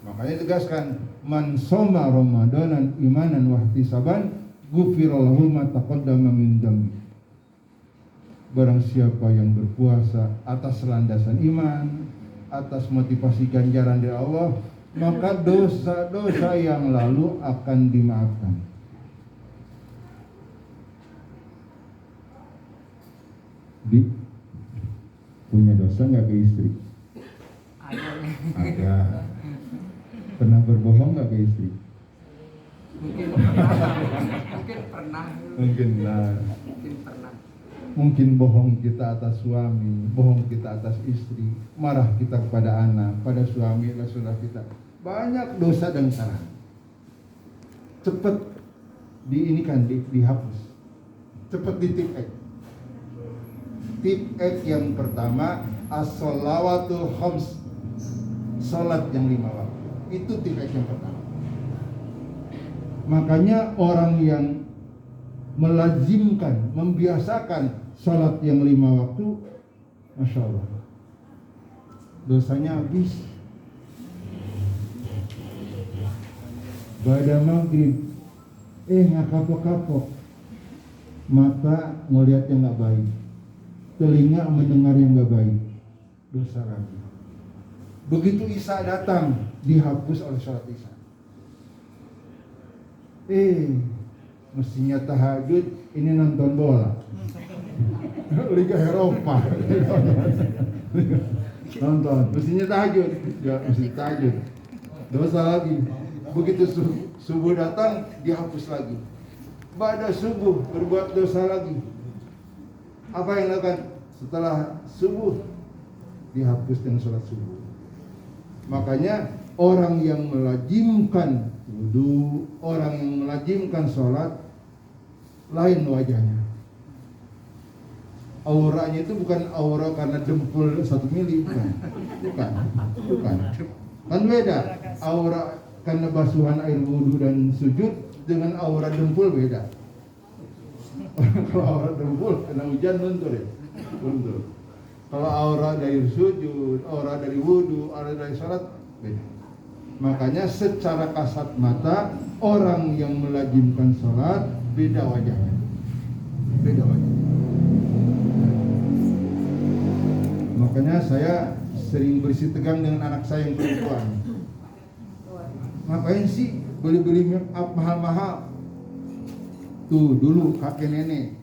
[SPEAKER 6] Makanya tegaskan, man shoma ramadanan imanan wa ihtisaban ghufira lahu ma taqaddama min dzambi. Barang siapa yang berpuasa atas landasan iman, atas motivasi ganjaran dari Allah, maka dosa-dosa yang lalu akan dimaafkan. Di punya dosa nggak ke istri? Ada. Pernah berbohong nggak ke istri?
[SPEAKER 2] Mungkin pernah.
[SPEAKER 6] Mungkin bohong kita atas suami, bohong kita atas istri, marah kita kepada anak, pada suami dan saudara kita. Banyak dosa dan kesalahan. Cepat dihapus. Cepat ditip X. Tip X yang pertama, as-shalawatul khams, salat yang 5 waktu. Itu tip X yang pertama. Makanya orang yang melazimkan, membiasakan salat yang 5 waktu, Masya Allah, dosanya habis. Pada maghrib, nggak kapok-kapok, mata ngelihat yang nggak baik, telinga mendengar yang nggak baik, dosa lagi. Begitu Isya datang, dihapus oleh salat Isya. Mestinya tahajud, ini nonton bola Liga Eropa nonton, mestinya tahajud, ya mesti tahajud, dosa lagi. Begitu subuh datang, dihapus lagi. Pada subuh berbuat dosa lagi. Apa yang dilakukan setelah subuh? Dihapus dengan sholat subuh. Makanya orang yang melazimkan wudu, orang yang melazimkan sholat, lain wajahnya. Auranya itu bukan aura karena dempul 1 mili, bukan. Kan beda. Aura karena basuhan air wudu dan sujud dengan aura dempul beda. Kalau aura dempul kena hujan luntur ya, luntur. Kalau aura dari sujud, aura dari wudu, aura dari sholat beda. Makanya secara kasat mata orang yang melazimkan sholat beda wajahnya, beda wajah. Makanya saya sering bersih tegang dengan anak saya yang perempuan. Ngapain sih beli-beli make up mahal-mahal? Tuh dulu kakek nenek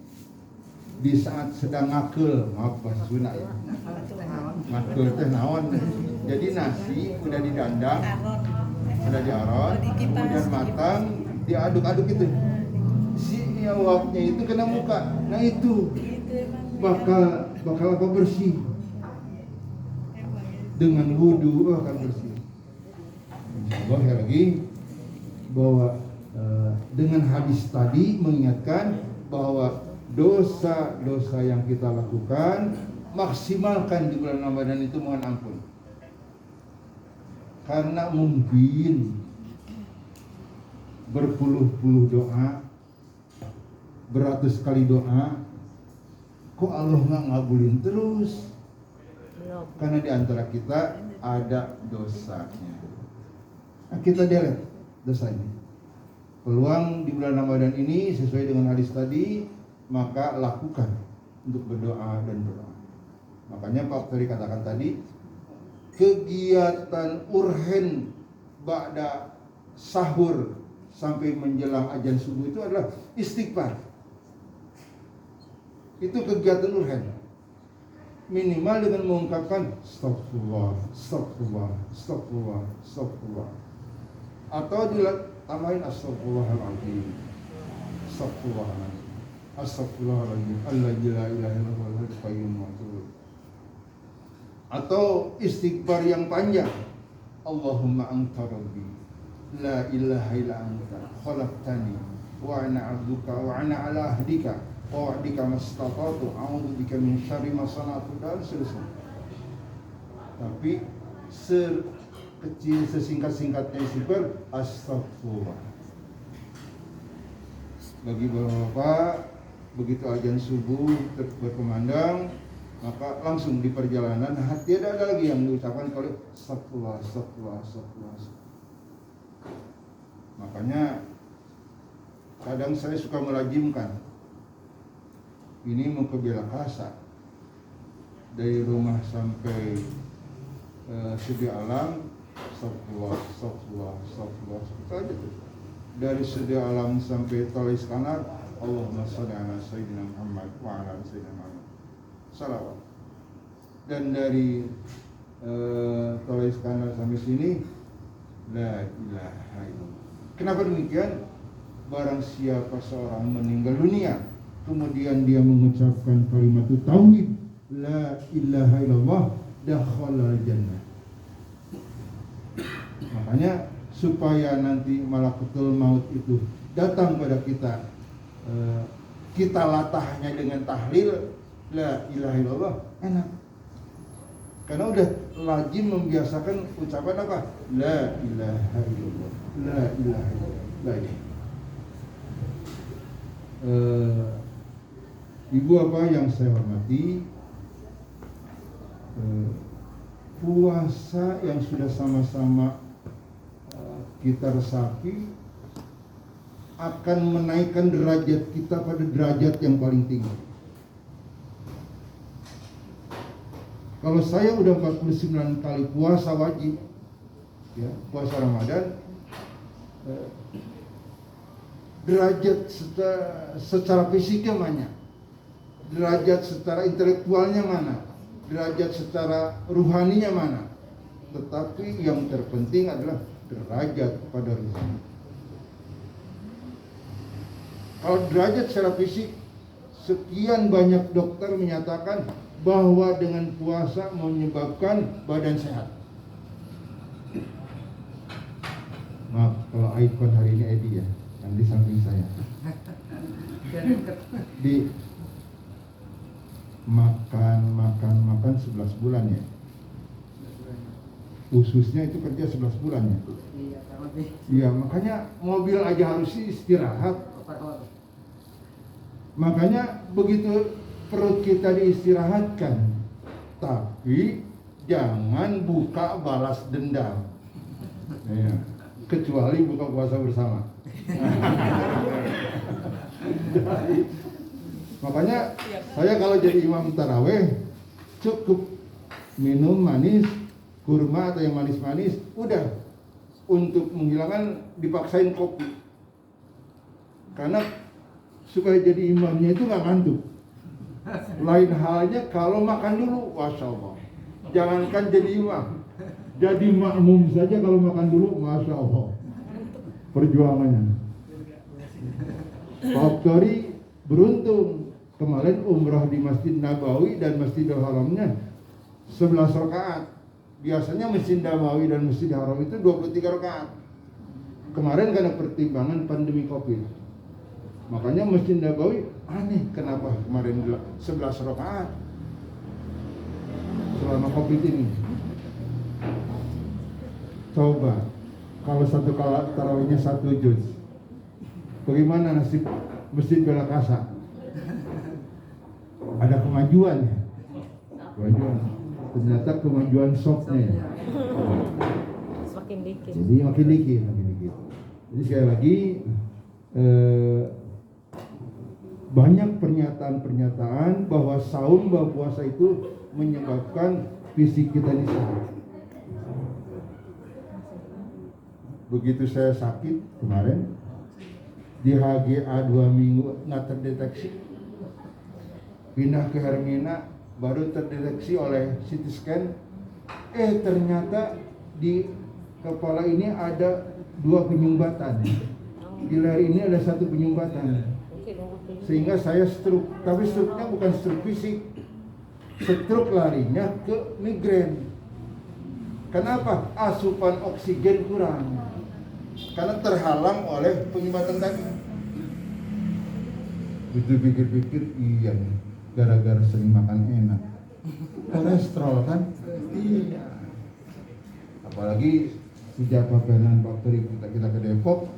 [SPEAKER 6] di saat sedang ngakel, maaf bahasa Sunda ya, ngakel teh naon. Jadi nasi udah didandang, udah diaron, kemudian matang, diaduk-aduk itu. Si uapnya itu kena muka. Nah itu bakal apa bersih. Dengan wudu akan bersih. Insyaallah ya lagi bahwa dengan hadis tadi mengingatkan bahwa dosa-dosa yang kita lakukan maksimalkan di bulan Ramadan itu mohon ampun. Karena mungkin berpuluh-puluh doa, beratus kali doa, kok Allah nggak ngabulin terus? Karena di antara kita ada dosanya. Nah, kita delete dosanya. Peluang di bulan Ramadan ini sesuai dengan hadis tadi, maka lakukan untuk berdoa dan berdoa. Makanya Pak Ferry katakan tadi, kegiatan urhen ba'da sahur sampai menjelang azan subuh itu adalah istighfar. Itu kegiatan urhen. Minimal dengan mengungkapkan astagfirullah, astagfirullah, astagfirullah, astagfirullah. Atau tambahin astagfirullahaladzim, astagfirullahaladzim. Astagfirullahaladzim, alladzi la ilaha illallah wal qayyum wa atubu. Atau istighfar yang panjang. Allahumma anta rabbi, la ilaha illa anta, khalaqtani wa ana 'abduka wa ana 'ala ahdika wa wa'dika mastata'tu, a'udzu bika min syarri ma sana'tu, dan seterusnya. Tapi sekecil sesingkat-singkatnya istighfar, astagfirullah. Bagi bapak, begitu azan subuh berkumandang, maka langsung di perjalanan hati ada lagi yang diucapkan kalau astagfirullah, astagfirullah, astagfirullah. Makanya kadang saya suka melajimkan ini mau ke Belakasa, dari rumah sampai Sedia Alam, astagfirullah, astagfirullah, astagfirullah, itu aja tuh. Dari Sedia Alam sampai Tol Iskandar, Allahumma sholli ala sayyidina Muhammad wa ala sayyidina Muhammad, salawat. Dan dari Tol Iskandar sampai sini, la ilaha illallah. Kenapa demikian? Barang siapa seorang meninggal dunia, kemudian dia mengucapkan kalimat tauhid, la ilaha illallah, dakhala jannah. Makanya supaya nanti malakutul maut itu datang pada kita, kita latahnya dengan tahlil la ilaha illallah, enak. Karena udah lazim membiasakan ucapan apa? La ilaha illallah, la ilaha illallah, la ilaha. Ibu apa yang saya hormati, puasa yang sudah sama-sama kita resapi akan menaikkan derajat kita pada derajat yang paling tinggi. Kalau saya udah 49 kali puasa wajib, ya, puasa Ramadan, derajat secara fisiknya mana? Derajat secara intelektualnya mana? Derajat secara ruhaninya mana? Tetapi yang terpenting adalah derajat pada ruhani. Kalau derajat secara fisik, sekian banyak dokter menyatakan bahwa dengan puasa menyebabkan badan sehat. Maaf kalau ikon hari ini Edi ya, yang di samping saya. Di makan 11 bulan ya. Ususnya itu kerja 11 bulan ya. Iya, makanya mobil aja harus istirahat. Makanya begitu perut kita diistirahatkan, tapi jangan buka balas dendam. Ya, kecuali buka puasa bersama. Makanya saya kalau jadi imam taraweh cukup minum manis, kurma atau yang manis-manis, udah, untuk menghilangkan dipaksain kopi. Karena supaya jadi imamnya itu nggak ngantuk. Lain halnya kalau makan dulu, masya Allah. Jangankan jadi imam, jadi makmum saja kalau makan dulu, masya Allah. Perjuangannya. Pak Tori beruntung kemarin umrah di Masjid Nabawi dan Masjidil Haramnya 11 rakaat. Biasanya Masjid Nabawi dan Masjid Haram itu 23 rakaat. Kemarin karena pertimbangan pandemi Covid, makanya Masjid Nabawi aneh kenapa kemarin 11 rakaat selama Covid ini. Coba kalau satu kala tarawihnya 1 juz, bagaimana nasib Masjid Belakasa? Ada kemajuan ya? Kemajuan. Ternyata kemajuan softnya ya.
[SPEAKER 10] Semakin dikit.
[SPEAKER 6] Jadi makin dikit. Jadi sekali lagi banyak pernyataan bahwa saum, bahwa puasa itu menyebabkan fisik kita ini sehat. Begitu saya sakit kemarin di HGA 2 minggu nggak terdeteksi, pindah ke Hermina baru terdeteksi oleh CT scan, ternyata di kepala ini ada 2 penyumbatan, di leher ini ada 1 penyumbatan. sehingga saya stroke. Tapi stroke-nya bukan stroke fisik, stroke larinya ke migrain. Kenapa? Asupan oksigen kurang karena terhalang oleh penyumbatan tadi. Begitu pikir-pikir, iya nih, gara-gara sering makan enak, kolesterol kan? Iya. Apalagi sejak paparan Factory kita ke Depok,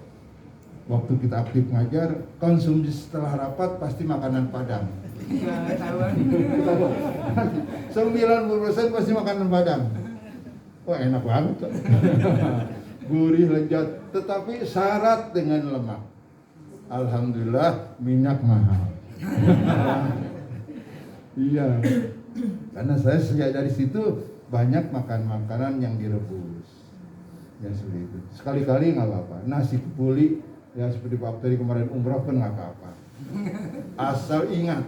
[SPEAKER 6] waktu kita aktif ngajar, konsumsi setelah rapat pasti makanan Padang. 90% pasti makanan Padang. Wah, enak banget. Gurih, lezat, tetapi syarat dengan lemak. Alhamdulillah minyak mahal. Iya. Karena saya sejak dari situ banyak makan makanan yang direbus. Ya seperti itu. Sekali-kali nggak apa-apa. Nasi kepuli ya seperti Pak Teri kemarin umrah pun nggak apa-apa. Asal ingat,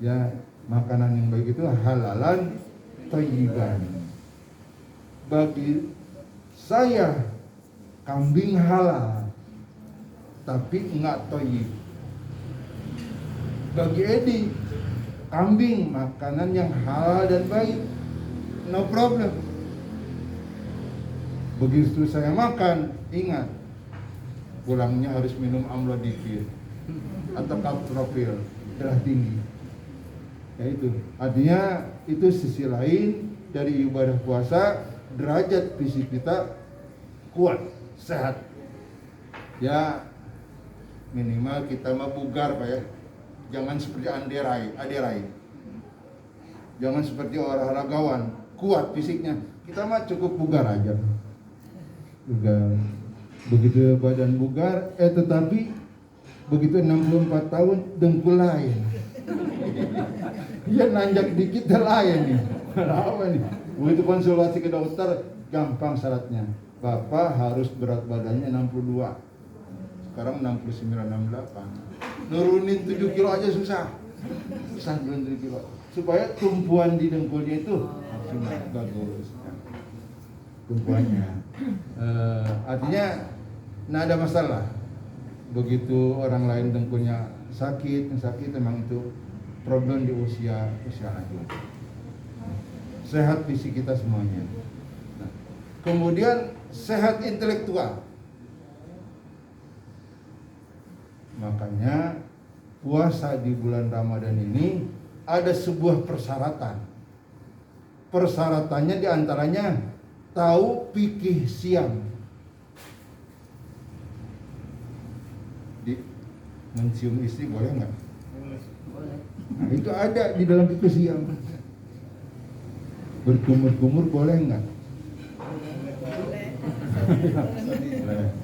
[SPEAKER 6] ya makanan yang baik itu halalan thayyiban. Bagi saya kambing halal, tapi enggak thayyib. Bagi Edi, kambing makanan yang halal dan baik, no problem. Begitu saya makan, ingat, pulangnya harus minum amlodipir atau kaptropil, darah tinggi. Ya itu, artinya itu sisi lain dari ibadah puasa, derajat fisik kita kuat, sehat. Ya minimal kita mah bugar Pak ya. Jangan seperti aderai. Jangan seperti olahragawan, kuat fisiknya. Kita mah cukup bugar aja. Bugar. Begitu badan bugar, tetapi begitu 64 tahun dengkul lain. Iya nanjak dikit lain nih. Apa nih? Begitu konsultasi ke dokter, gampang syaratnya. Bapak harus berat badannya 62. Sekarang 69-68. Nurunin 7 kilo aja susah. Susah nurunin 7 kilo. Supaya tumpuan di dengkulnya itu maksimal, bagus. Tumpuannya. Artinya nggak ada masalah. Begitu orang lain dengkulnya sakit, yang sakit memang itu problem di usia lanjut. Sehat fisik kita semuanya. Nah, kemudian sehat intelektual. Makanya puasa di bulan Ramadan ini ada sebuah persyaratan. Persyaratannya diantaranya tahu fikih siam. Mencium istri boleh nggak? Boleh. Nah, itu ada di dalam fikih siam. Berkumur-kumur boleh nggak? Boleh.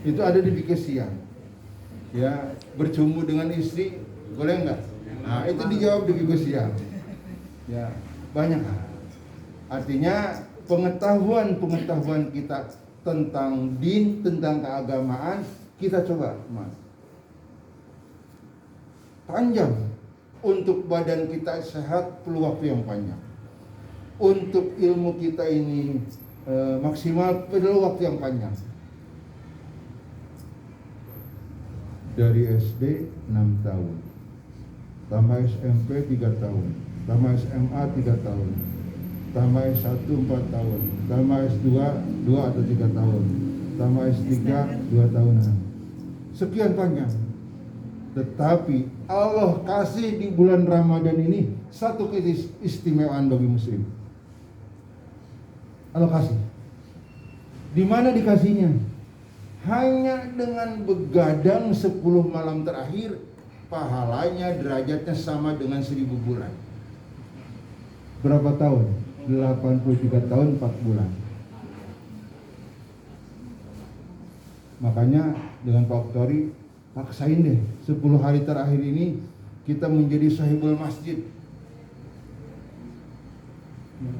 [SPEAKER 6] Itu ada di fikih siam. Ya, bercumbu dengan istri boleh nggak? Nah, itu dijawab di fikih siam. Ya, banyak hal. Artinya pengetahuan kita tentang din, tentang keagamaan kita coba, Mas. Panjang. Untuk badan kita sehat perlu waktu yang panjang. Untuk ilmu kita ini maksimal perlu waktu yang panjang. Dari SD 6 tahun, tambah SMP 3 tahun, tambah SMA 3 tahun, tambah S1 4 tahun, tambah S2 2 atau 3 tahun, tambah S3 2 tahunan. Sekian panjang. Tetapi Allah kasih di bulan Ramadan ini satu keistimewaan bagi muslim. Allah kasih. Di mana dikasihnya? Hanya dengan begadang 10 malam terakhir, pahalanya derajatnya sama dengan 1000 bulan. Berapa tahun? 83 tahun 4 bulan. Makanya dengan Pak Tori, paksain deh 10 hari terakhir ini kita menjadi sahibul masjid.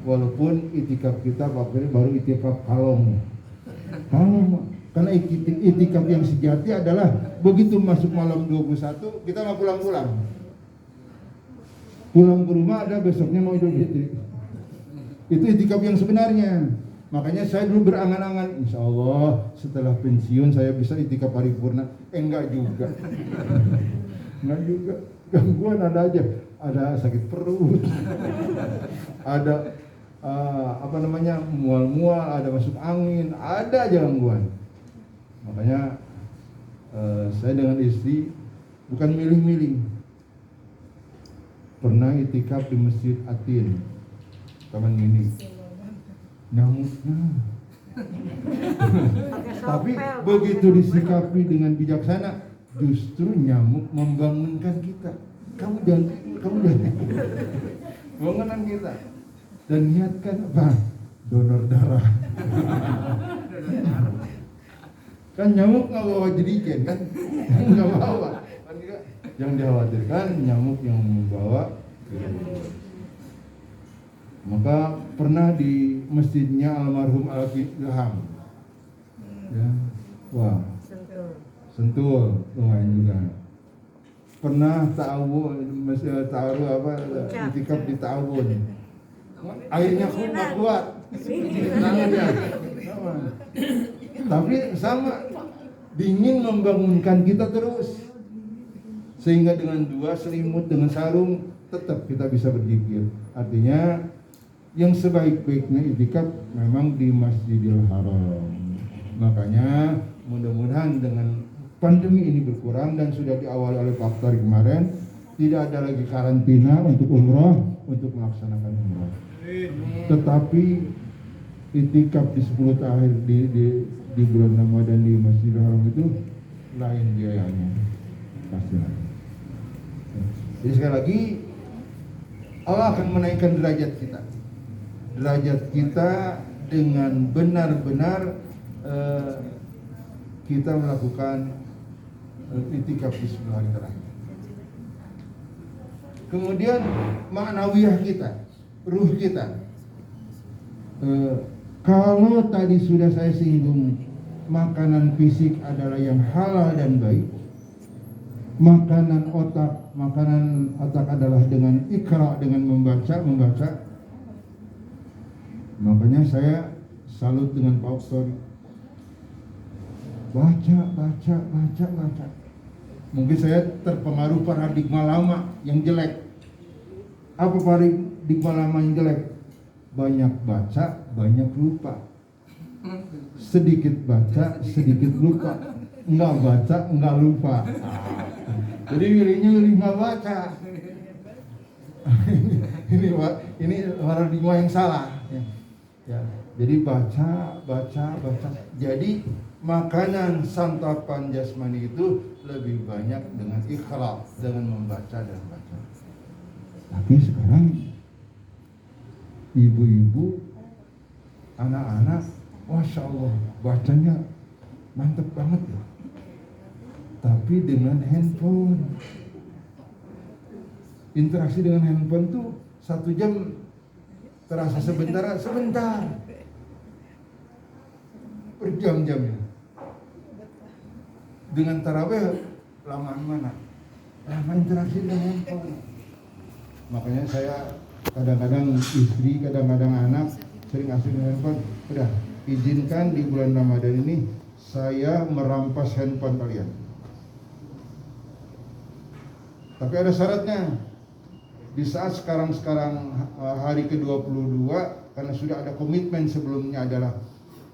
[SPEAKER 6] Walaupun itikaf kita Pak Tori baru itikaf kalong. Karena itikaf yang sejati adalah begitu masuk malam 21 kita mau pulang-pulang. Pulang ke rumah ada besoknya mau Idul Fitri. Itu itikaf yang sebenarnya. Makanya saya dulu berangan-angan, insya Allah setelah pensiun saya bisa itikaf paripurna. Enggak juga. Enggak juga. Gangguan ada aja. Ada sakit perut. Ada mual-mual, ada masuk angin, ada aja gangguan. Makanya saya dengan istri bukan milih-milih. Pernah itikaf di Masjid Atin, Taman Mini. Nyamuknya. Tapi begitu disikapi dengan bijaksana, justru nyamuk membangunkan kita. Kamu jangan bangunan kita. Dan niatkan apa? Donor darah. Kan nyamuk nggak bawa jerigen kan? Nggak bawa. Yang dikhawatirkan nyamuk yang membawa. Maka pernah di masjidnya almarhum Al-Ilham, ya, wah, Sentul, lumayan juga. Pernah itikaf di Ta'awun, airnya kuat, tangannya, tapi sama, dingin membangunkan kita terus, sehingga dengan dua selimut dengan sarung tetap kita bisa berzikir. Artinya yang sebaik-baiknya itikaf memang di Masjidil Haram. Makanya mudah-mudahan dengan pandemi ini berkurang dan sudah diawali oleh Pak Tori kemarin, tidak ada lagi karantina untuk umroh, untuk melaksanakan umroh. Tetapi itikaf di 10 terakhir di bulan Ramadan di Masjidil Haram itu lain biayanya, pasti lain. Jadi sekali lagi Allah akan menaikkan derajat kita. Derajat kita dengan benar-benar kita melakukan itikaf di 10 hari terakhir. Kemudian ma'nawiyah kita, ruh kita. Kalau tadi sudah saya singgung, makanan fisik adalah yang halal dan baik. Makanan otak adalah dengan ikra, dengan membaca. Makanya saya salut dengan Pak Tori. Baca. Mungkin saya terpengaruh paradigma lama yang jelek. Apa paradigma lama yang jelek? Banyak baca, banyak lupa. Sedikit baca, sedikit lupa. Enggak baca, enggak lupa. Jadi milih nggak baca. ini paradigma yang salah. Ya, jadi baca. Jadi makanan santapan jasmani itu lebih banyak dengan ikhlas, dengan membaca dan baca. Tapi sekarang ibu-ibu, anak-anak, masya Allah, bacanya mantep banget ya. Tapi dengan handphone, interaksi dengan handphone tuh 1 jam terasa sebentar, berjam-jam ya. Dengan tarawih lamaan mana? Lama interaksi dengan handphone. Makanya saya kadang-kadang istri, kadang-kadang anak sering asik dengan handphone. Udah, izinkan di bulan Ramadan ini saya merampas handphone kalian. Tapi ada syaratnya. Di saat sekarang hari ke-22, karena sudah ada komitmen sebelumnya adalah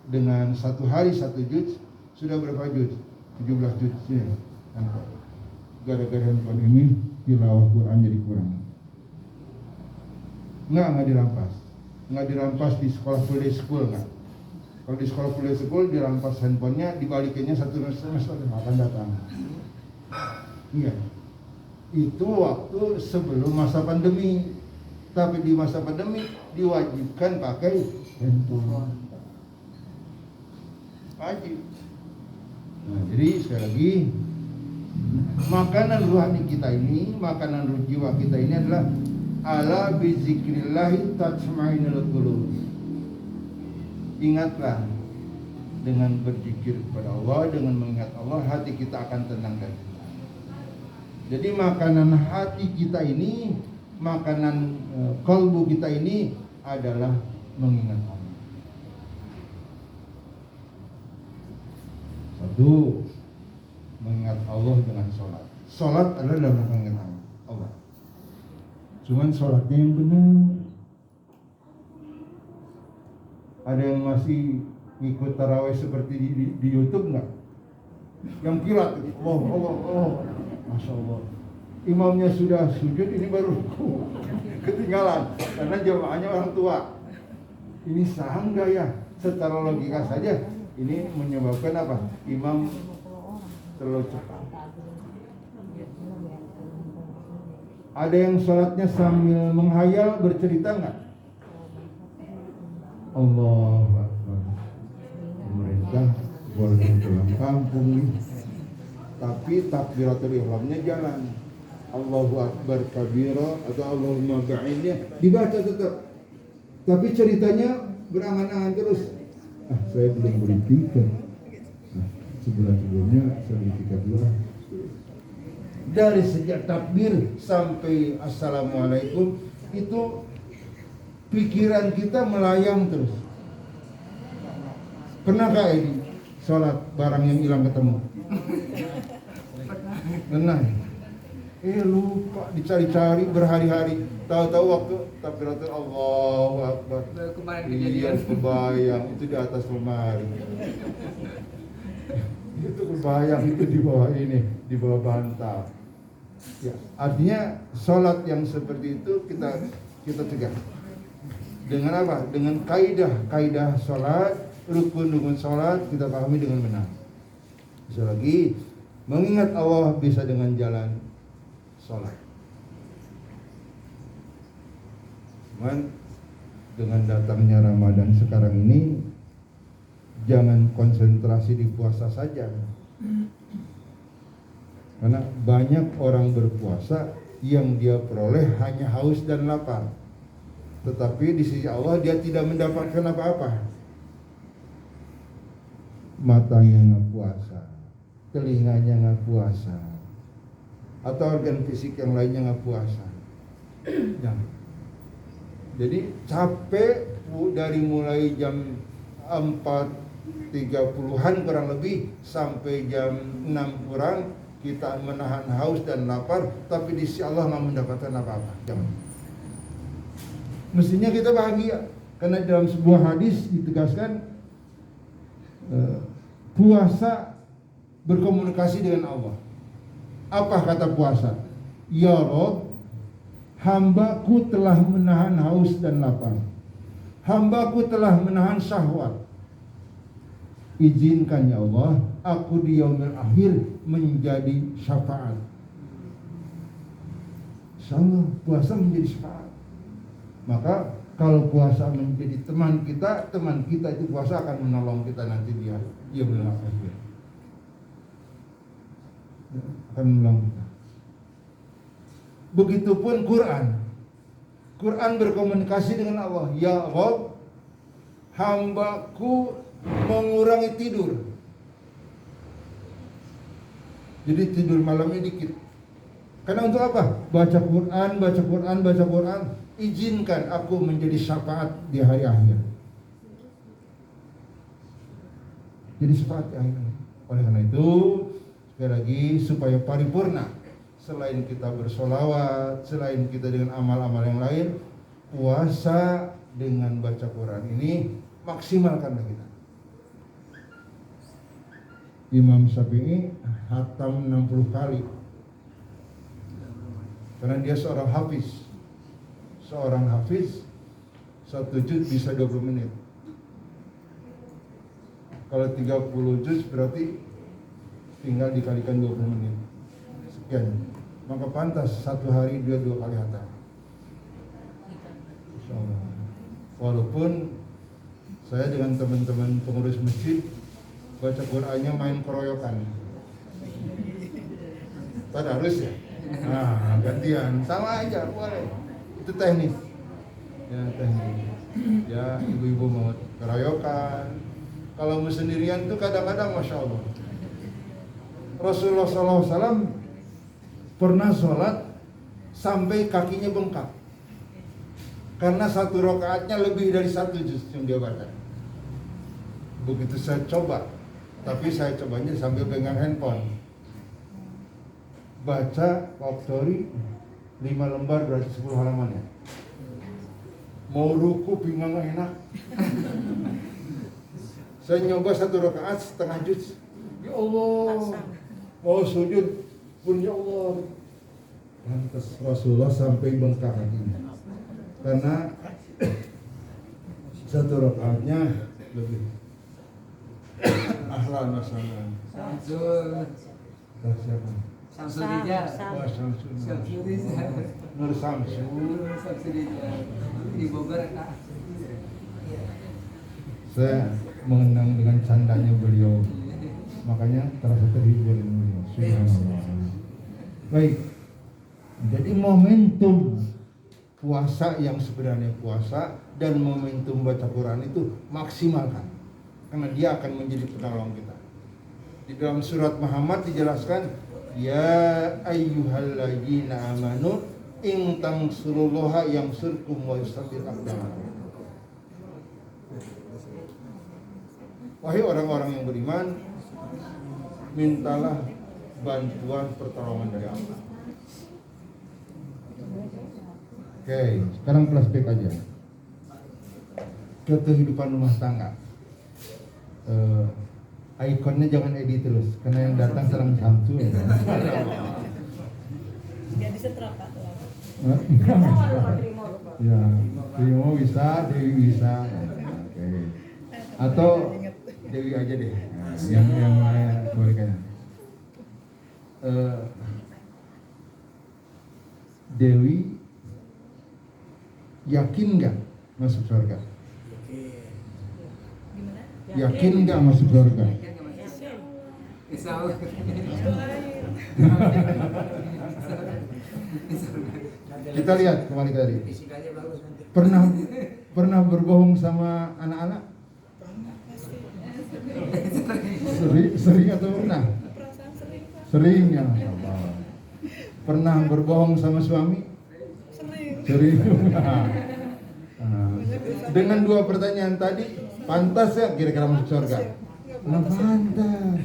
[SPEAKER 6] dengan 1 hari 1 juz, sudah berapa juz? 17 juz ya. Gara-gara handphone ini tilawah Quran jadi kurang. Enggak dirampas. Enggak dirampas di sekolah full day school enggak. Kalau di sekolah full day school dirampas handphonenya, dibalikinnya 1 semester akan datang. Iya. Itu waktu sebelum masa pandemi. Tapi di masa pandemi diwajibkan pakai handphone. Wajib. Nah, jadi sekali lagi makanan rohani kita ini, makanan ruh jiwa kita ini adalah ala bizikrillahi tatma'innul qulub. Ingatlah, dengan berzikir kepada Allah, dengan mengingat Allah, hati kita akan tenang dan tenang. Jadi makanan hati kita ini, makanan kalbu kita ini adalah mengingat Allah. Satu, mengingat Allah dengan sholat. Sholat adalah dalam rangka mengingat Allah. Cuman sholatnya yang benar. Ada yang masih ngikut tarawih seperti di YouTube nggak? Yang kilat, Allah, Masya Allah. Imamnya sudah sujud, ini baru ketinggalan karena jamaahnya orang tua. Ini sah nggak ya? Secara logika saja ini menyebabkan apa? Imam terlalu cepat. Ada yang sholatnya sambil menghayal, bercerita nggak? Allah Akbar. Pemerintah boleh pulang kampung nih, tapi takbiratul ihramnya jalan. Allahu Akbar kabira atau Allahumma ba'innya dibaca tetap. Tapi ceritanya berangan-angan terus. Saya belum beli tiket. Sebulan sebelumnya saya beli tiket dulu. Dari sejak takbir sampai assalamualaikum itu pikiran kita melayang terus. Pernahkah ini sholat barang yang hilang ketemu? Pernah. Lupa dicari-cari berhari-hari. Tahu-tahu waktu takbiratul Allahu Akbar. Iya, kebayang itu di atas lemari. Itu kebayang itu di bawah ini, di bawah bantal. Ya, artinya sholat yang seperti itu kita cegah. Dengan apa? Dengan kaidah sholat, rukun sholat kita pahami dengan benar. Bisa lagi mengingat Allah bisa dengan jalan sholat. Cuman dengan datangnya Ramadan sekarang ini jangan konsentrasi di puasa saja. Karena banyak orang berpuasa yang dia peroleh hanya haus dan lapar. Tetapi di sisi Allah dia tidak mendapatkan apa-apa. Matanya nggak puasa, telinganya nggak puasa, atau organ fisik yang lainnya nggak puasa. Jangan. Jadi capek dari mulai jam 4.30-an kurang lebih sampai jam 6 kurang kita menahan haus dan lapar, tapi di sisi Allah nggak mendapatkan apa-apa. Jangan. Mestinya kita bahagia karena dalam sebuah hadis ditegaskan puasa berkomunikasi dengan Allah. Apa kata puasa? Ya Rabb, hambaku telah menahan haus dan lapar. Hambaku telah menahan syahwat. Izinkan ya Allah, aku di yaumil akhir menjadi syafaat. Insyaallah puasa menjadi syafaat. Maka kalau puasa menjadi teman kita itu puasa akan menolong kita nanti di yaumil akhir. Akan menolong kita. Begitupun Quran berkomunikasi dengan Allah. Ya Rabb, hambaku mengurangi tidur. Jadi tidur malamnya dikit. Karena untuk apa? Baca Quran. Izinkan aku menjadi syafaat di hari akhir. Jadi syafaat di akhir. Oleh karena itu, sekali lagi supaya paripurna, selain kita bersolawat, selain kita dengan amal-amal yang lain, puasa dengan baca Quran ini maksimalkanlah kita. Imam Syafi'i hatam 60 kali karena dia seorang hafiz. Seorang hafiz satu juz bisa 20 menit. Kalau 30 juz berarti tinggal dikalikan 20 menit. Sekian. Maka pantas satu hari dia 2 kali hatam. Walaupun saya dengan teman-teman pengurus masjid baca Qur'annya main keroyokan. Tadarus ya? Nah, gantian. Sama aja, boleh. Itu teknis. Ya, teknis. Ya, ibu-ibu mau keroyokan. Kalau mau sendirian tuh kadang-kadang Masya Allah. Rasulullah SAW pernah sholat sampai kakinya bengkak. Karena satu rakaatnya lebih dari 1 juz yang dia baca. Begitu saya coba Tapi saya cobanya sambil pegang handphone. Baca Waktori 5 lembar berarti 10 halaman ya. Mau ruku pinggang enak. Saya nyoba 1 rakaat setengah juz. Ya Allah. Mau sujud pun ya Allah. Lantas Rasulullah sampai bengkak hatinya. Karena 1 rakaatnya lebih ahlan wasalam.
[SPEAKER 2] Samsul.
[SPEAKER 6] Siapa?
[SPEAKER 2] Samsul Rijal.
[SPEAKER 6] Wah, Samsul.
[SPEAKER 2] Samsul Rijal.
[SPEAKER 6] Nur Samsul.
[SPEAKER 2] Samsul Rijal. Di Bogor Kak.
[SPEAKER 6] Saya mengenang dengan candanya beliau, makanya terasa terhibur beliau. Subhanallah. Baik, jadi momentum puasa yang sebenarnya puasa dan momentum baca Quran itu maksimalkan, karena dia akan menjadi penolong kita. Di dalam surat Muhammad dijelaskan, ya ayyuhalladzina amanu in tansurullaha yansurkum wa yusabbir aqdamakum. Wahai orang-orang yang beriman, mintalah bantuan pertolongan dari Allah. Oke, sekarang flashback aja ke kehidupan rumah tangga. Ikonnya jangan edit terus, karena yang datang serang Samsul.
[SPEAKER 10] Dia disetrap Pak.
[SPEAKER 6] Ya, Primo bisa, Dewi bisa. Oke. Atau Dewi aja deh. Nah, yang lain keluarganya. Dewi yakin nggak masuk surga? Yakin nggak masuk surga?
[SPEAKER 2] Insya Allah.
[SPEAKER 6] Kita lihat kembali tadi. Pernah berbohong sama anak-anak? Sering atau pernah? Sering ya, Masya Allah. Pernah berbohong sama suami? Sering. Nah, dengan 2 pertanyaan tadi, pantas ya kira-kira masuk surga? Nah, pantas.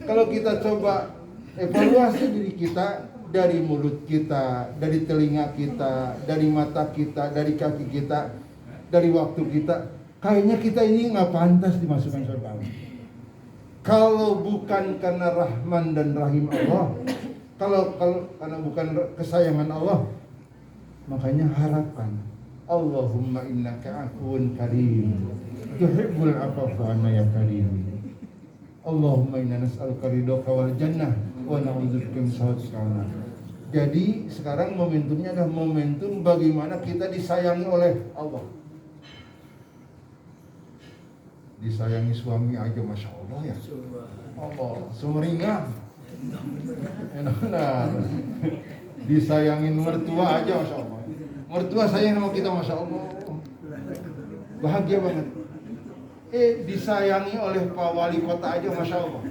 [SPEAKER 6] Kalau kita coba evaluasi diri kita, dari mulut kita, dari telinga kita, dari mata kita, dari kaki kita, dari waktu kita, kayaknya kita ini nggak pantas dimasukkan surga. Kalau bukan karena Rahman dan Rahim Allah, kalau karena bukan kesayangan Allah, makanya harapkan Allahumma innaka afuwun karim tuhibbul afwa fa'anna ya karim. Allahumma inna nas'aluka ridhoka wal jannah wa na'udzubika min sakhatika wan nar. Jadi sekarang momentumnya adalah momentum bagaimana kita disayangi oleh Allah. Disayangi suami aja Masya Allah ya. Allah sumringah. Enak. Disayangin mertua aja Masya Allah. Mertua sayang sama kita Masya Allah. Bahagia banget. Disayangi oleh Pak Wali Kota aja Masya Allah.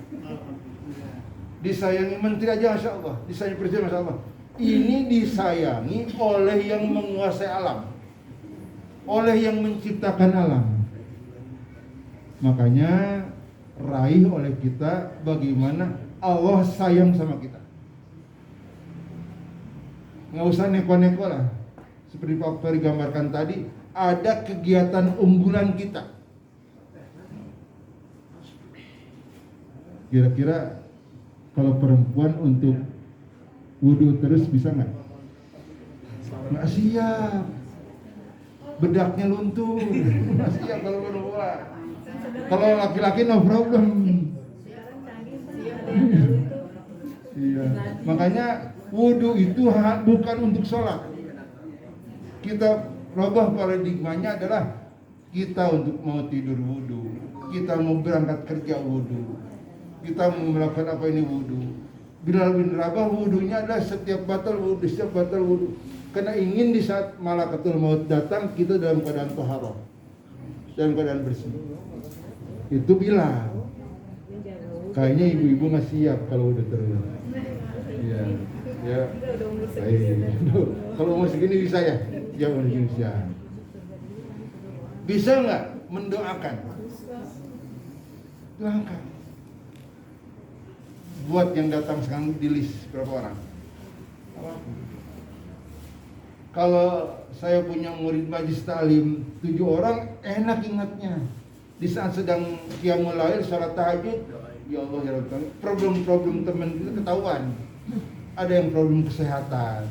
[SPEAKER 6] Disayangi menteri aja Masya Allah. Disayangi presiden Masya Allah. Ini disayangi oleh yang menguasai alam, oleh yang menciptakan alam. Makanya raih oleh kita bagaimana Allah sayang sama kita. Nggak usah neko-neko lah. Seperti Pak Ferry gambarkan tadi, ada kegiatan unggulan kita. Kira-kira kalau perempuan untuk wudhu terus bisa nggak? Nggak siap. Bedaknya luntur. Nggak siap kalau perempuan. Kalau laki-laki no problem. Iya. Makanya wudhu itu bukan untuk sholat. Kita rubah paradigmanya adalah kita untuk mau tidur wudhu, kita mau berangkat kerja wudhu, kita mau melakukan apa ini wudhu. Bilal bin Rabah wudhunya adalah setiap batal wudhu. Karena ingin di saat malakatul maut datang kita dalam keadaan taharah, dalam keadaan bersih. Itu Bilal. Kayaknya ibu-ibu nggak siap kalau udah terus. Iya, ya. Kalau umur segini bisa ya? Ya umur segini bisa. Bisa nggak mendoakan? Doakan. buat yang datang sekarang di list berapa orang? Kalau saya punya murid majlis ta'lim 7 orang, enak ingatnya. Di saat sedang qiyamul lail, salat tahajud, ya Allah ya Rabbi, problem-problem teman kita ketahuan. Ada yang problem kesehatan,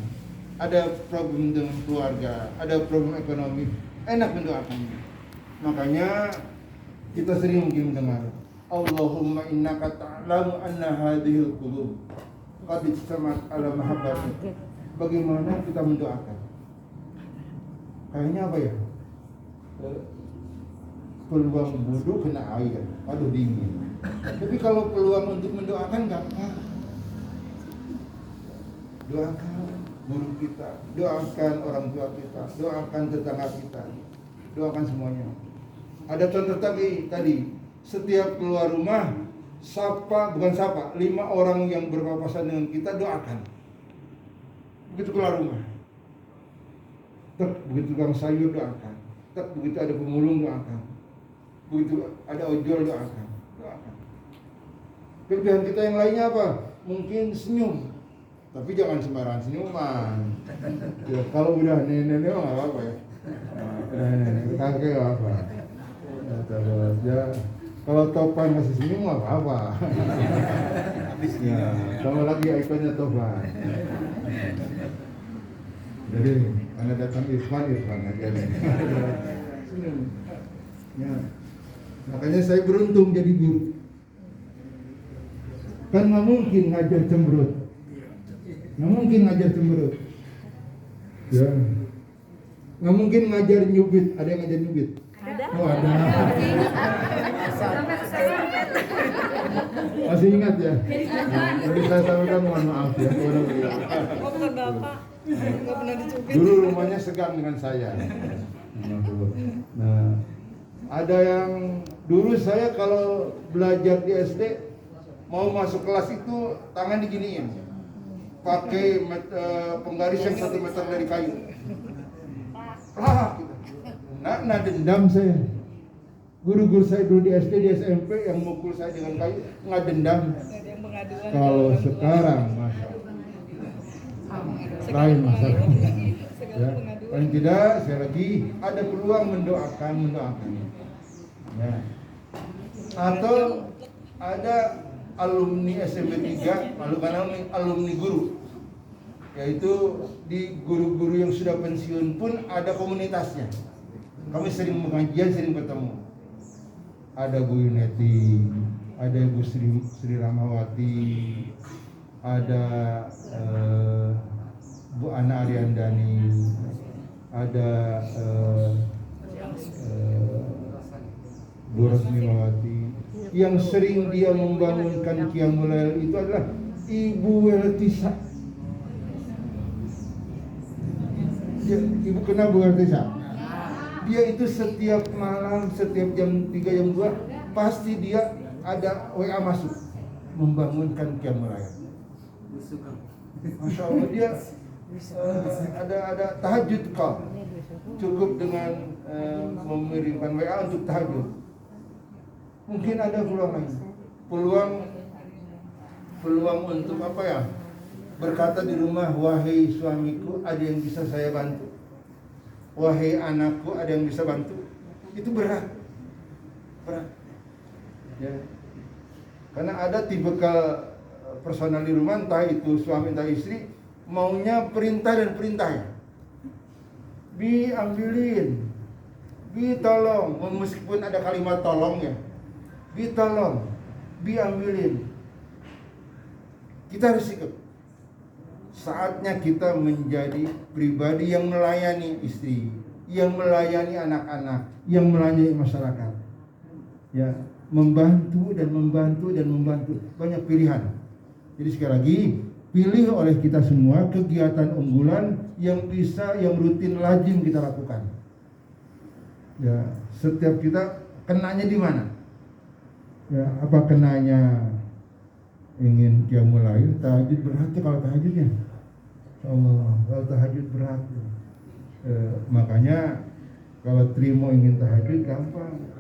[SPEAKER 6] ada problem dengan keluarga, ada problem ekonomi. Enak mendoakan. Makanya kita sering mungkin mendengar, Allahumma innaka ta'lamu anna hadhil qulub qad ijtama'at ala mahabbatik. Bagaimana kita mendoakan? Kayaknya apa ya? Peluang wudhu kena air, aduh dingin. Tapi kalau peluang untuk mendoakan gampang. Doakan guru kita, doakan orang tua kita, doakan tetangga kita, doakan semuanya. Ada contoh tadi, setiap keluar rumah, bukan sapa, 5 orang yang berpapasan dengan kita doakan. Begitu keluar rumah, begitu tukang sayur doakan, begitu ada pemulung doakan, begitu ada ojol doakan. Kelebihan kita yang lainnya apa? Mungkin senyum, tapi jangan sembarangan senyuman. Ya, kalau udah nenek-nenek nggak apa-apa ya. Nenek kakek nggak apa. Ya, kalau topan masih senyum nggak apa-apa. Ya, kalau lagi ikonnya topan. Jadi anda datang Irfan aja nih. Senyum. Ya. Makanya saya beruntung jadi guru. Kan nggak mungkin ngajar cemberut. Ya. Nggak mungkin ngajar nyubit. Ada yang ngajar nyubit? Ada. Oh ada. Masih ingat ya? Jadi saya sampaikan mohon maaf ya.
[SPEAKER 10] Oh bukan Bapak. Nggak pernah dicubit.
[SPEAKER 6] Dulu rumahnya segang dengan saya. Nah, ada yang dulu saya kalau belajar di SD mau masuk kelas itu tangan diginiin, pakai penggaris yang 1 meter dari kayu. Nah dendam saya. Guru-guru saya dulu di SD, di SMP yang mukul saya dengan kayu nggak dendam. Kalau sekarang masa lain masalah. Ya, paling tidak saya lagi ada peluang mendoakan. Ya. Atau ada alumni SMP 3, alumni guru, yaitu di guru-guru yang sudah pensiun pun ada komunitasnya. Kami sering mengajian, sering bertemu. Ada Bu Yuneti, ada Ibu Sri Ramawati, ada Bu Ana Ariandani, ada Bu Rosmilawati. Yang sering dia membangunkan qiyamul lail itu adalah Ibu Weltisa. Ibu kenal Bu Weltisa? Dia itu setiap malam, setiap jam 3, jam 2 pasti dia ada WA masuk membangunkan qiyamul lail. Masya Allah, dia ada tahajud call. Cukup dengan mengirimkan WA untuk tahajud. Mungkin ada peluang lain. Peluang untuk apa ya? Berkata di rumah, wahai suamiku, ada yang bisa saya bantu. Wahai anakku, ada yang bisa bantu. Itu berat. Ya. Karena ada tipikal personal di rumah, entah itu suami entah istri, maunya perintah dan perintah ya. Bi ambilin, bi tolong, meskipun ada kalimat tolong ya. Bi tolong, bi ambilin. Kita harus ikut. Saatnya kita menjadi pribadi yang melayani istri, yang melayani anak-anak, yang melayani masyarakat. Ya, membantu. Banyak pilihan. Jadi sekali lagi, pilih oleh kita semua kegiatan unggulan yang rutin lazim kita lakukan. Ya, setiap kita kenanya di mana? Ya, apa kenanya ingin qiyamul lail, tahajud berat ya kalau tahajudnya. Kalau tahajud berat. Makanya kalau terima ingin tahajud gampang.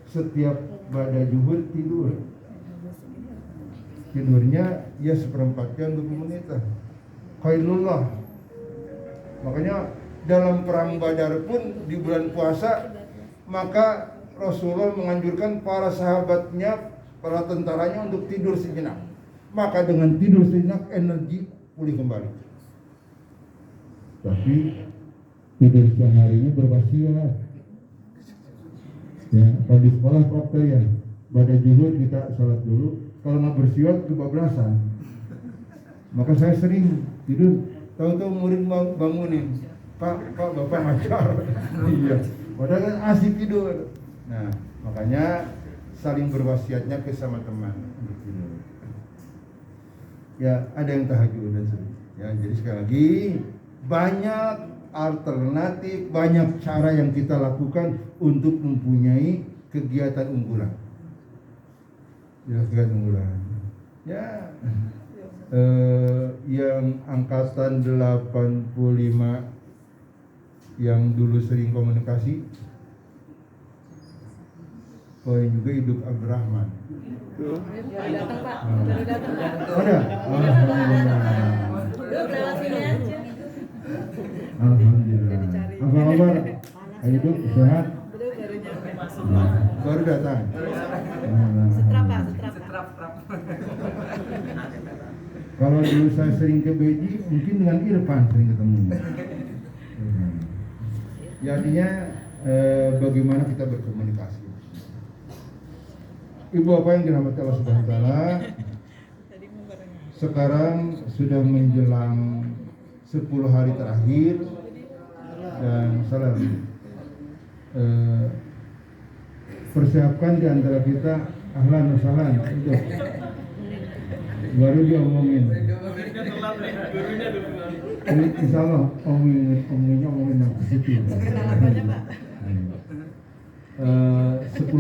[SPEAKER 6] Setiap pada zuhur tidur. tidurnya ya seperempat jam 20 menit lah. Khairullah. Makanya dalam perang Badar pun di bulan puasa, maka Rasulullah menganjurkan para sahabatnya, para tentaranya untuk tidur sejenak. Maka dengan tidur sejenak energi pulih kembali. Tapi tidur siang harinya berwasiat. Ya, kalau di sekolah praktek ya, pada zuhur kita sholat dulu. Kalau nggak bersiwak kebablasan. Maka saya sering tidur, tahu-tahu murid bangunin, Pak, Bapak ngajar. Iya, padahal kan asik tidur. Nah, makanya saling berwasiatnya ke sama teman untuk tidur. Ya, ada yang tahajud dan sebagainya. Ya, jadi sekali lagi banyak alternatif, banyak cara yang kita lakukan untuk mempunyai kegiatan unggulan. Ya, kegiatan unggulan. Ya, yang angkatan 85 yang dulu sering komunikasi, poin juga hidup Abdurrahman.
[SPEAKER 10] Baru datang Pak, baru datang.
[SPEAKER 6] Ada? Alhamdulillah.
[SPEAKER 10] Udah lewat sini aja.
[SPEAKER 6] Alhamdulillah. Apa kabar? Hidup sehat?
[SPEAKER 10] Baru nyampe.
[SPEAKER 6] Baru datang.
[SPEAKER 10] Setrap Pak, setrap.
[SPEAKER 6] Kalau dulu saya sering ke Beji, mungkin dengan Irfan sering ketemu. Ya, artinya bagaimana kita berkomunikasi. Ibu Bapak yang dirahmati Allah Subhanahu wa taala, sekarang sudah menjelang 10 hari terakhir dan salam. Persiapkan di antara kita ahlan wa sahlan itu. Baru diomongin. Insya Allah omongin yang positif. 10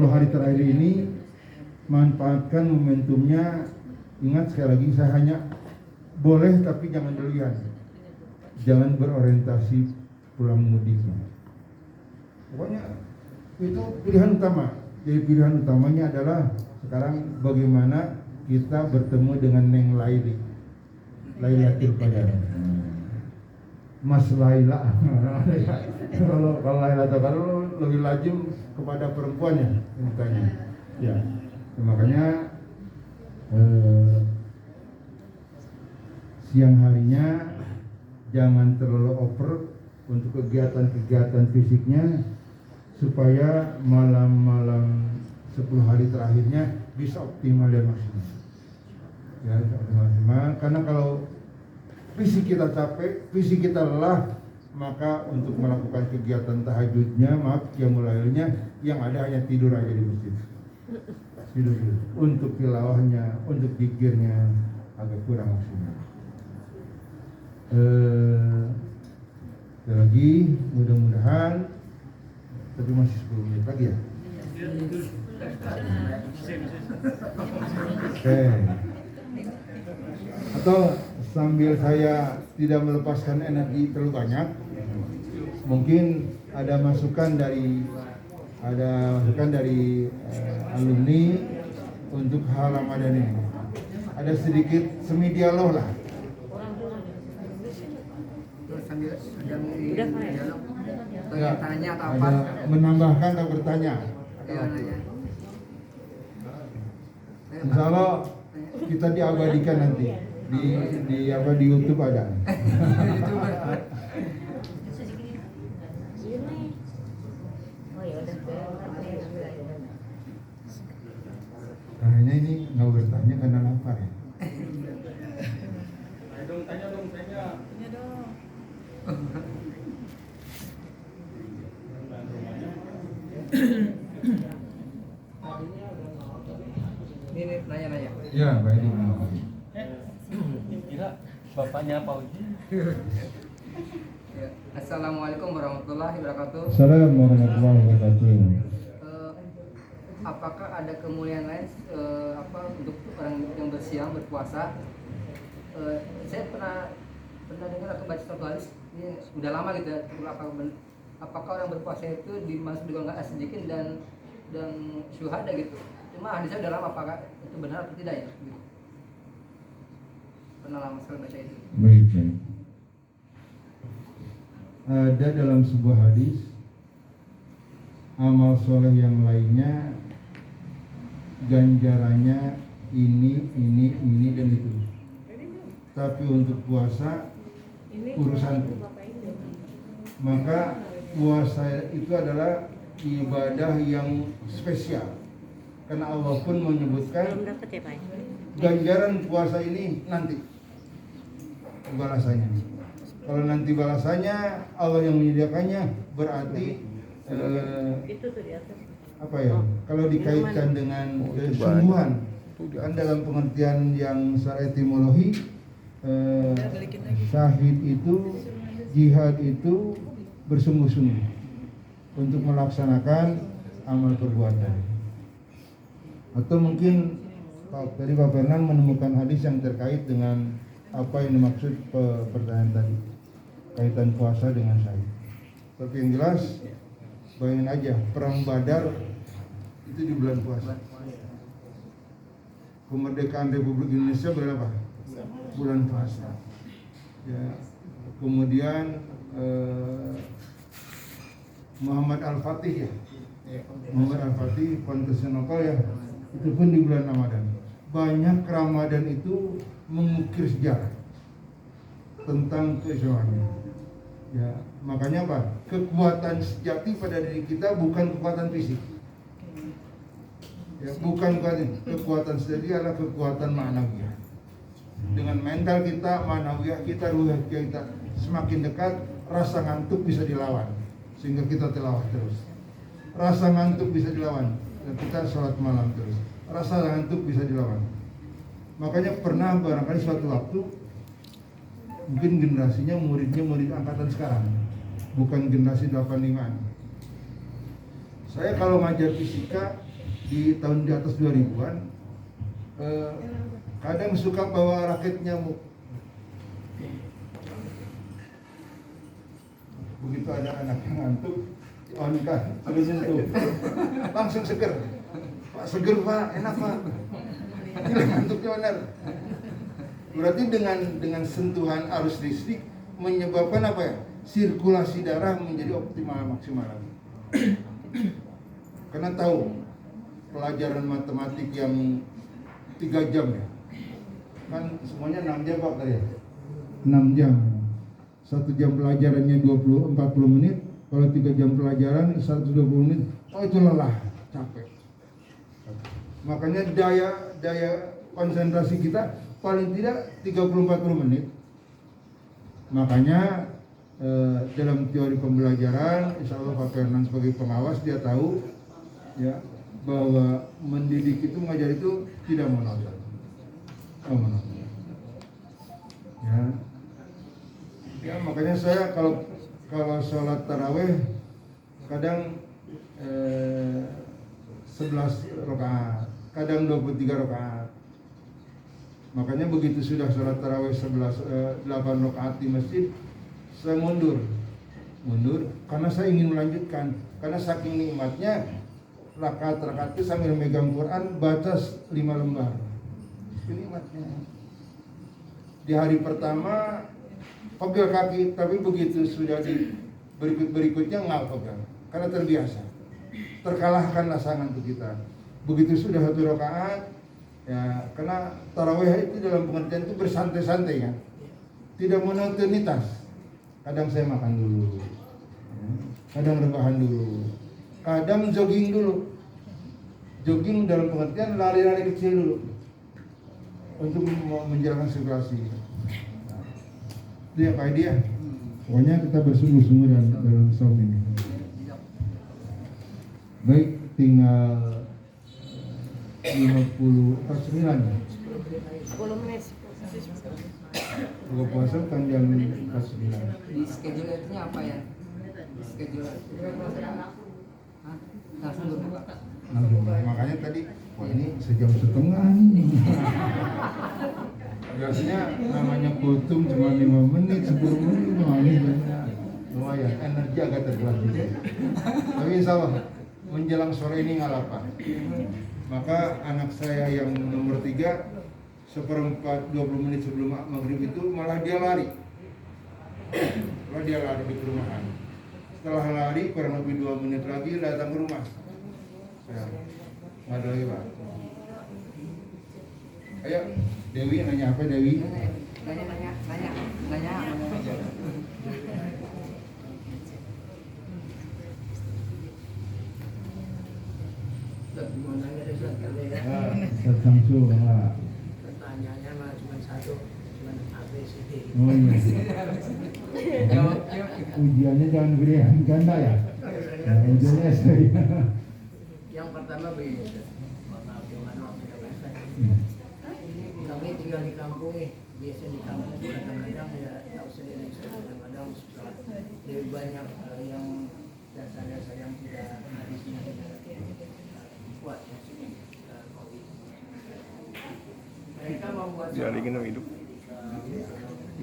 [SPEAKER 6] hari terakhir ini manfaatkan momentumnya. Ingat sekali lagi, saya hanya boleh tapi jangan berlebihan. Jangan berorientasi pulang mudiknya. Pokoknya itu pilihan utama. Jadi pilihan utamanya adalah sekarang bagaimana kita bertemu dengan Neng Laili, Lailatul Qadar. Mas Laila. Kalau Lailatul Qadar lebih lazim kepada perempuannya mintanya. Ya. Makanya siang harinya jangan terlalu over untuk kegiatan-kegiatan fisiknya, supaya malam-malam 10 hari terakhirnya bisa optimal dan maksimal. Ya, maksimal. Karena kalau fisik kita capek, fisik kita lelah, maka untuk melakukan kegiatan tahajudnya, qiyamul lailnya, yang ada hanya tidur aja di masjid. Tidur. Untuk tilawahnya, untuk zikirnya agak kurang maksimal. Lagi mudah-mudahan, tapi masih 10 menit lagi ya. Oke. Atau sambil saya tidak melepaskan energi terlalu banyak, mungkin ada masukan dari alumni untuk hal Ramadan ini. Ada sedikit semi dialog lah.
[SPEAKER 2] Udah tanya atau apa?
[SPEAKER 6] Ada menambahkan atau bertanya. Insya Allah kita diabadikan nanti di YouTube ada. Kayaknya ini nggak bertanya karena lapar ya.
[SPEAKER 10] Tanya dong.
[SPEAKER 2] Ini nanya-nanya.
[SPEAKER 6] Ya, baik.
[SPEAKER 3] Kira bapaknya Pak Uji.
[SPEAKER 2] Ya. Assalamualaikum warahmatullahi wabarakatuh.
[SPEAKER 6] Assalamualaikum warahmatullahi wabarakatuh.
[SPEAKER 2] Apakah ada kemuliaan lain untuk orang yang bersiam berpuasa? Saya pernah dengar atau baca satu hadis, ini udah lama gitu ya. Apakah orang berpuasa itu dimasuk di golongan as-siddiqin dan syuhada gitu? Cuma hadisnya udah lama, apakah itu benar atau tidak ya? Gitu. pernah lama sekali baca itu.
[SPEAKER 6] Baik. Ada dalam sebuah hadis, amal soleh yang lainnya ganjarannya ini dan itu. Tapi untuk puasa urusan. Maka puasa itu adalah ibadah yang spesial. Karena Allah pun menyebutkan ganjaran puasa ini nanti balasannya. Kalau nanti balasannya Allah yang menyediakannya, berarti apa ya? Kalau dikaitkan dengan kesungguhan, kan dalam pengertian yang secara etimologi, syahid itu, jihad itu bersungguh-sungguh untuk melaksanakan amal perbuatan. Atau mungkin tadi Pak Fernan menemukan hadis yang terkait dengan apa yang dimaksud pertanyaan tadi, kaitan puasa dengan syahid. Tapi yang jelas, bayangin aja, perang Badar itu di bulan puasa. Kemerdekaan Republik Indonesia berapa? Bulan puasa. Ya, kemudian Muhammad Al-Fatih ya, Muhammad Al-Fatih Konstantinopel ya, itu pun di bulan Ramadan. Banyak Ramadan itu mengukir sejarah tentang keislamannya. Ya, makanya apa? Kekuatan sejati pada diri kita bukan kekuatan fisik. Ya, bukan kekuatan sejati adalah kekuatan ma'nawiyah. Dengan mental kita, ma'nawiyah kita, ruh kita semakin dekat, rasa ngantuk bisa dilawan sehingga kita tilawah terus. Rasa ngantuk bisa dilawan dan kita sholat malam terus. Rasa ngantuk bisa dilawan. Makanya pernah barangkali suatu waktu, mungkin generasinya muridnya murid angkatan sekarang, bukan generasi 85-an. Saya kalau ngajar fisika di tahun di atas 2000-an, kadang suka bawa raket nyamuk. Begitu ada anak yang ngantuk, on-kan, sudah sentuh, langsung seger. Pak, seger Pak, enak Pak. Ini ngantuknya benar. Berarti dengan sentuhan arus listrik menyebabkan apa ya? Sirkulasi darah menjadi optimal, maksimal. Karena tahu pelajaran matematik yang 3 jam ya, kan semuanya 6 jam Pak tadi ya, 6 jam. 1 jam pelajarannya 40 menit, kalau 3 jam pelajaran 120 menit, oh itu lelah, capek. Makanya daya konsentrasi kita paling tidak 30-40 menit. Makanya dalam teori pembelajaran, insya Allah Pak Fernan sebagai pengawas dia tahu ya bahwa mendidik itu, mengajar itu tidak monoton. Ya makanya saya kalau sholat taraweh kadang 11 rakaat, kadang 23 rakaat. Makanya begitu sudah sholat taraweh 8 rakaat di masjid, saya mundur karena saya ingin melanjutkan, karena saking nikmatnya rakaat-rakaat itu sambil megang Quran baca 5 lembar. Ini nikmatnya. Di hari pertama pegel kaki, tapi begitu sudah di berikutnya nggak pegang karena terbiasa, terkalahkan rasa ngantuk kita. Begitu sudah 1 rakaat ya, karena tarawih itu dalam pengertian itu bersantai-santai kan, tidak monotonitas. Kadang saya makan dulu, kadang rebahan dulu, kadang jogging dulu. Jogging dalam pengertian lari-lari kecil dulu untuk menjalankan sirkulasi. Itu ya Pak Edi ya. Pokoknya kita bersungguh-sungguh dalam saum ini. Baik, tinggal 59 ya.
[SPEAKER 10] 10 menit.
[SPEAKER 6] Buka puasa kan jam 49.
[SPEAKER 2] Di schedule itu apa ya? Di schedule. Hah? Langsung berbuka.
[SPEAKER 6] Makanya tadi, wah ini 1,5 jam nih. Biasanya namanya kultum cuma 5 menit, 10 menit, lumayan, energi agak terkuras juga. Tapi insya Allah menjelang sore ini nggak lapar. Maka anak saya yang nomor 3 seperempat 20 menit sebelum maghrib itu malah dia lari di perumahan. Setelah lari kurang lebih 2 menit lagi datang ke rumah. Saya nggak ada lagi Pak. Ayo Dewi nanya apa Dewi?
[SPEAKER 2] Nanya.
[SPEAKER 6] Ustaz Samsul Pak.
[SPEAKER 2] Pertanyaannya mah cuma satu, cuma ABCD.
[SPEAKER 6] Oh iya. Ujiannya jangan ganda ya. Nah, ujiannya saya.
[SPEAKER 2] Yang pertama begini, maaf gimana waktunya basah. Kami tinggal di kampung nih, biasa di kampung kadang-kadang ya tahu sendiri, kadang-kadang suka lebih banyak yang dasar-dasar yang tidak hadisnya tidak kuat ya COVID. Mereka membuat
[SPEAKER 8] Dialingin sama hidup.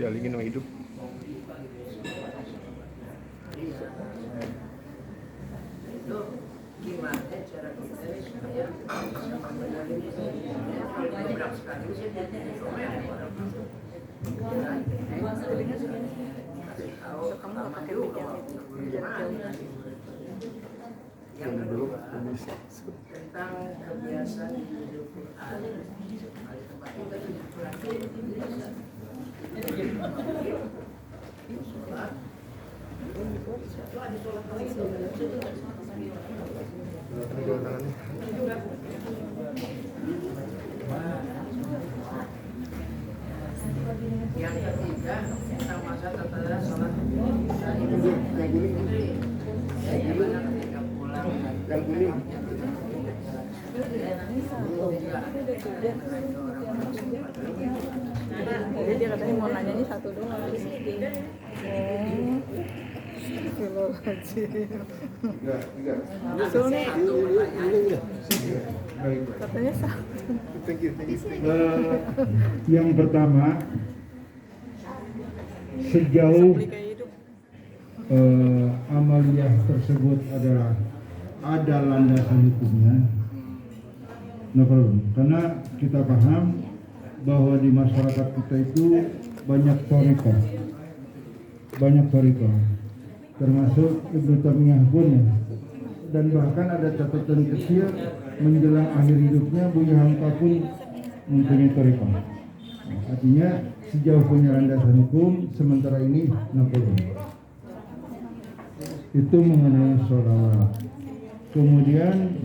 [SPEAKER 8] Dialingin sama hidup.
[SPEAKER 2] Itu gimana cara kita supaya bisa menjalani beberapa sekali saya jadi komen orang kamu pakai yang kedua tentang kebiasaan hidup Quran tempat kita sholat itu ada sholat yang ketiga tentang masa tata sholat gimana ketika pulang
[SPEAKER 8] Yang kuning.
[SPEAKER 10] Jadi dia katanya mau nanya ini satu doang. Katanya satu.
[SPEAKER 8] Thank you.
[SPEAKER 6] Yang pertama, sejauh amaliyah tersebut ada landasan hukumnya, no problem. Karena kita paham bahwa di masyarakat kita itu banyak thariqah, termasuk Ibnu Taimiyah pun ya. Dan bahkan ada catatan kecil menjelang akhir hidupnya Buya Hamka pun mempunyai thariqah. Artinya sejauh punya landasan hukum, sementara ini no problem. Itu mengenai sholawat. Kemudian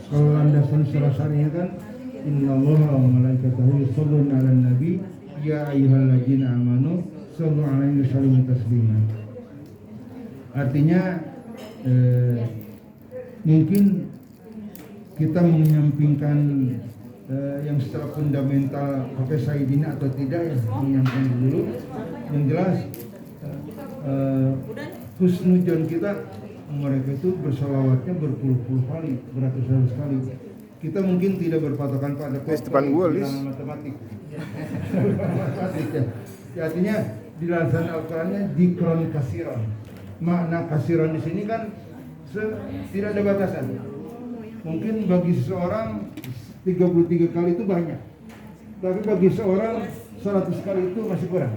[SPEAKER 6] kalau landasan syar'i kan innallaha wa malaikatahu yusholluna 'alan nabi ya ayyuhalladzina amanu shollu 'alaihi wa sallimu taslima. Artinya mungkin kita menyampingkan yang secara fundamental pakai sayyidina atau tidak ya, menyampaikan dulu. Yang jelas husnudzon kita mereka itu bersolawatnya berpuluh-puluh kali, beratus-ratus kali. Kita mungkin tidak berpatokan pada
[SPEAKER 8] depan gua, Lis.
[SPEAKER 6] matematik. Ya, artinya di landasan Al-Qur'annya dzikron kasiron. Makna kasiron di sini kan tidak ada batasan. Mungkin bagi seseorang 33 kali itu banyak. Tapi bagi seorang 100 kali itu masih kurang.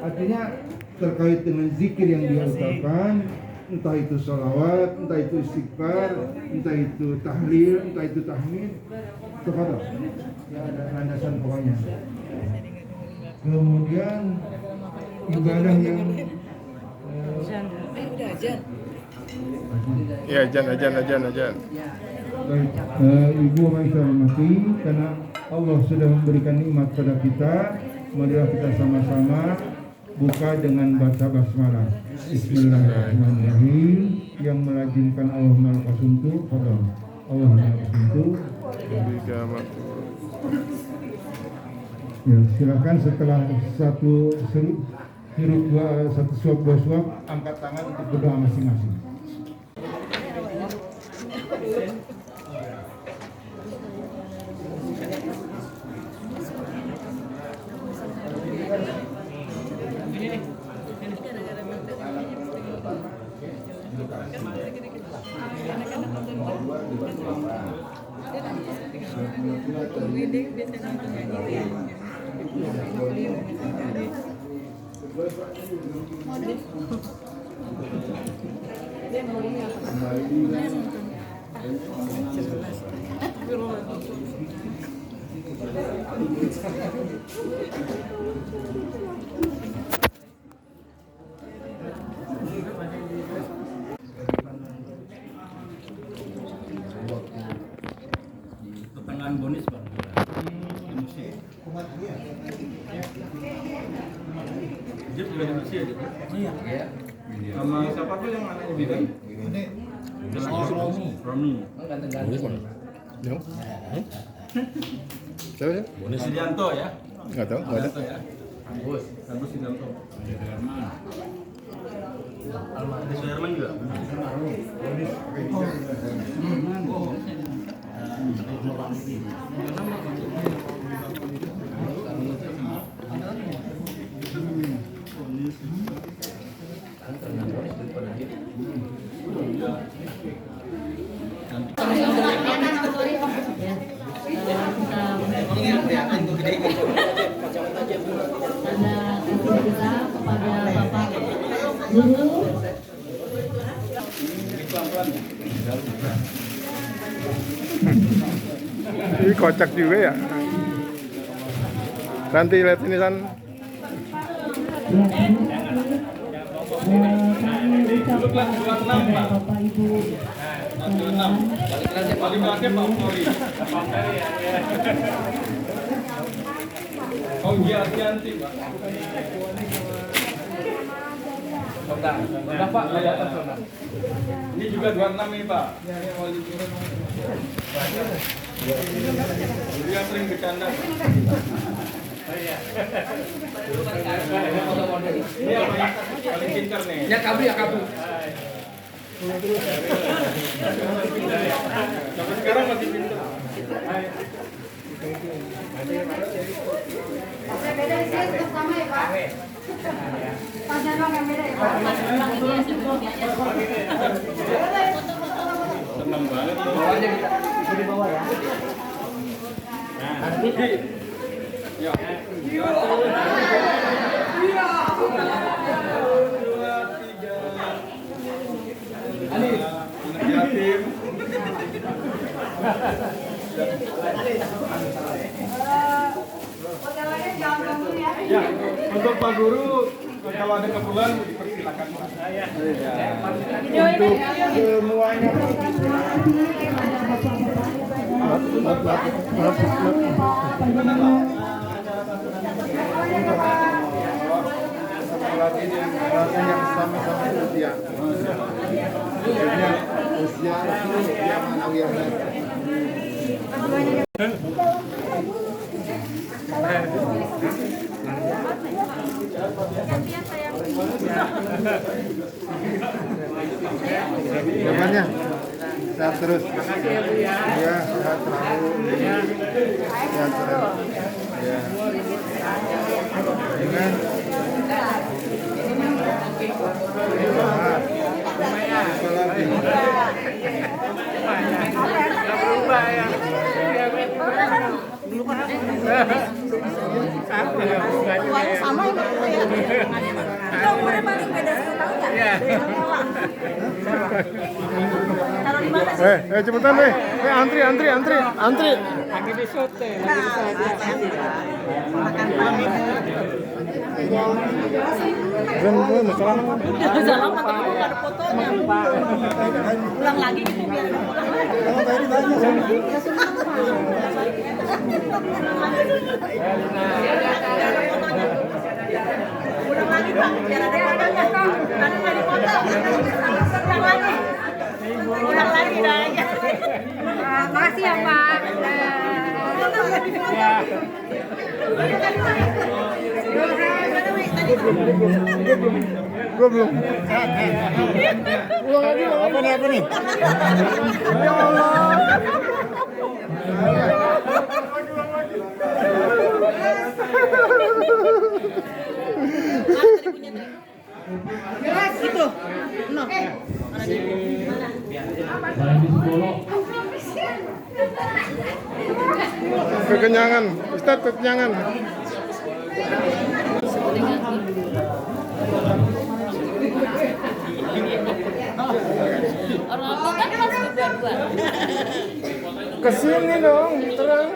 [SPEAKER 6] Artinya terkait dengan zikir yang dia ucapkan, entah itu sholawat, entah itu istighfar, entah itu tahlil, entah itu tahmid, kepada ya ada landasan pokoknya. Kemudian ibadah yang
[SPEAKER 8] Ya, ajan.
[SPEAKER 6] baik, Ibu yang saya hormati, karena Allah sudah memberikan nikmat pada kita, marilah kita sama-sama buka dengan baca basmalah. Bismillahirrahmanirrahim. Yang melazimkan Allahumma lakasuntu, fadal. Allahumma lakasuntu. Ya, silakan setelah satu suap dua suap, angkat tangan untuk berdoa masing-masing.
[SPEAKER 3] Pertengahan bonus Bang. Emosi. Jep juga emosi ya. Iya. Sama siapa tuh yang anaknya Bidan? Romi.
[SPEAKER 2] Ganteng-ganteng.
[SPEAKER 8] Yo. Siapa ya?
[SPEAKER 3] Bonus Sidianto ya.
[SPEAKER 8] Enggak tahu, enggak ada.
[SPEAKER 3] Sidianto ya. Agus Sidianto. Ada Suherman juga.
[SPEAKER 1] kita kepada Bapak Guru.
[SPEAKER 8] Ini kocak juga ya. Nanti lihat ini San.
[SPEAKER 1] Kami ucapkan kepada Bapak Ibu
[SPEAKER 3] Oh iya, hati-hati Pak. Udah Pak, dari atas sana. Ini juga 26 ini Pak. Dia sering bercanda. Ini yang paling pintar nih.
[SPEAKER 2] Ya kabur.
[SPEAKER 3] Sampai sekarang masih pintar.
[SPEAKER 11] Beda di sini tetap sama ya Pak? Pasnya doang yang beda ya Pak?
[SPEAKER 3] Senang banget.
[SPEAKER 2] Bawahnya di bawah ya.
[SPEAKER 3] Ya. Yatim. Ya, untuk Pak Guru kalau ada keperluan dipersilakan Pak.
[SPEAKER 8] Untuk semuanya.
[SPEAKER 6] Lagi yang sama-sama usia. Maksudnya usia Manawiyah. Namanya sehat terus. Iya, sehat selalu. Sehat terus. Ya. Dengan
[SPEAKER 3] Berubah ya.
[SPEAKER 11] Sama ya. Umurnya paling beda 10 tahun nggak? Taruh di mana sih?
[SPEAKER 8] Cepetan deh. Antri.
[SPEAKER 3] Lagi di syuting.
[SPEAKER 11] Jalan mata kamu nggak ada fotonya. Ulang lagi gitu biar ulang lagi. Ulang lagi Pak, biar ada fotonya. Nanti nggak dipoto. Ulang lagi. Ulang lagi dah. Makasih ya Pak.
[SPEAKER 8] Gue belum. Ulang lagi. Apa nih? Ya Allah.
[SPEAKER 11] Itu. No.
[SPEAKER 8] Kekenyangan, Ustadz kekenyangan.
[SPEAKER 11] Orang aku kan pas berdua-dua.
[SPEAKER 8] Kesini dong, terang.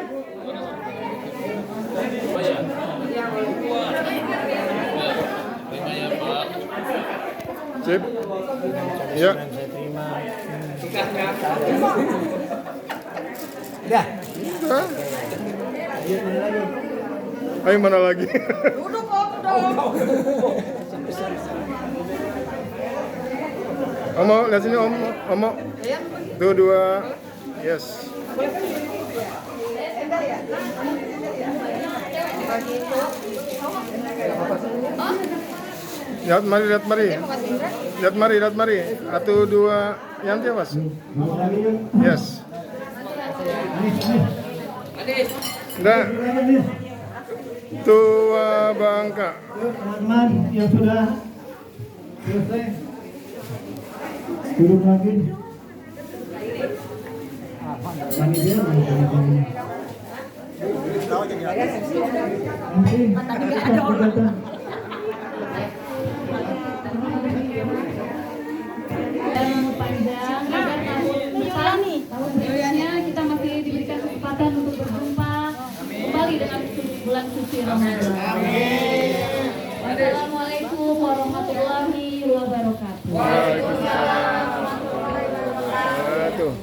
[SPEAKER 8] Sip. Ya.
[SPEAKER 9] Udah.
[SPEAKER 8] Hah? Ayo mana lagi?
[SPEAKER 11] Duduk kok, duduk.
[SPEAKER 8] Omo, lihat sini Om. Omo. Tuh dua. Yes. Lihat mari, lihat mari. Lihat mari, lihat mari. Satu, dua. Yang dia mas. Yes. Enggak. Tua Bangka.
[SPEAKER 5] Teman-teman yang sudah selesai duduk lagi. Panitia
[SPEAKER 7] tahun berikutnya kita masih diberikan kesempatan untuk berjumpa kembali dengan bulan suci Ramadan. Wassalamualaikum warahmatullahi wabarakatuh.
[SPEAKER 8] Waalaikumsalam. Tuh.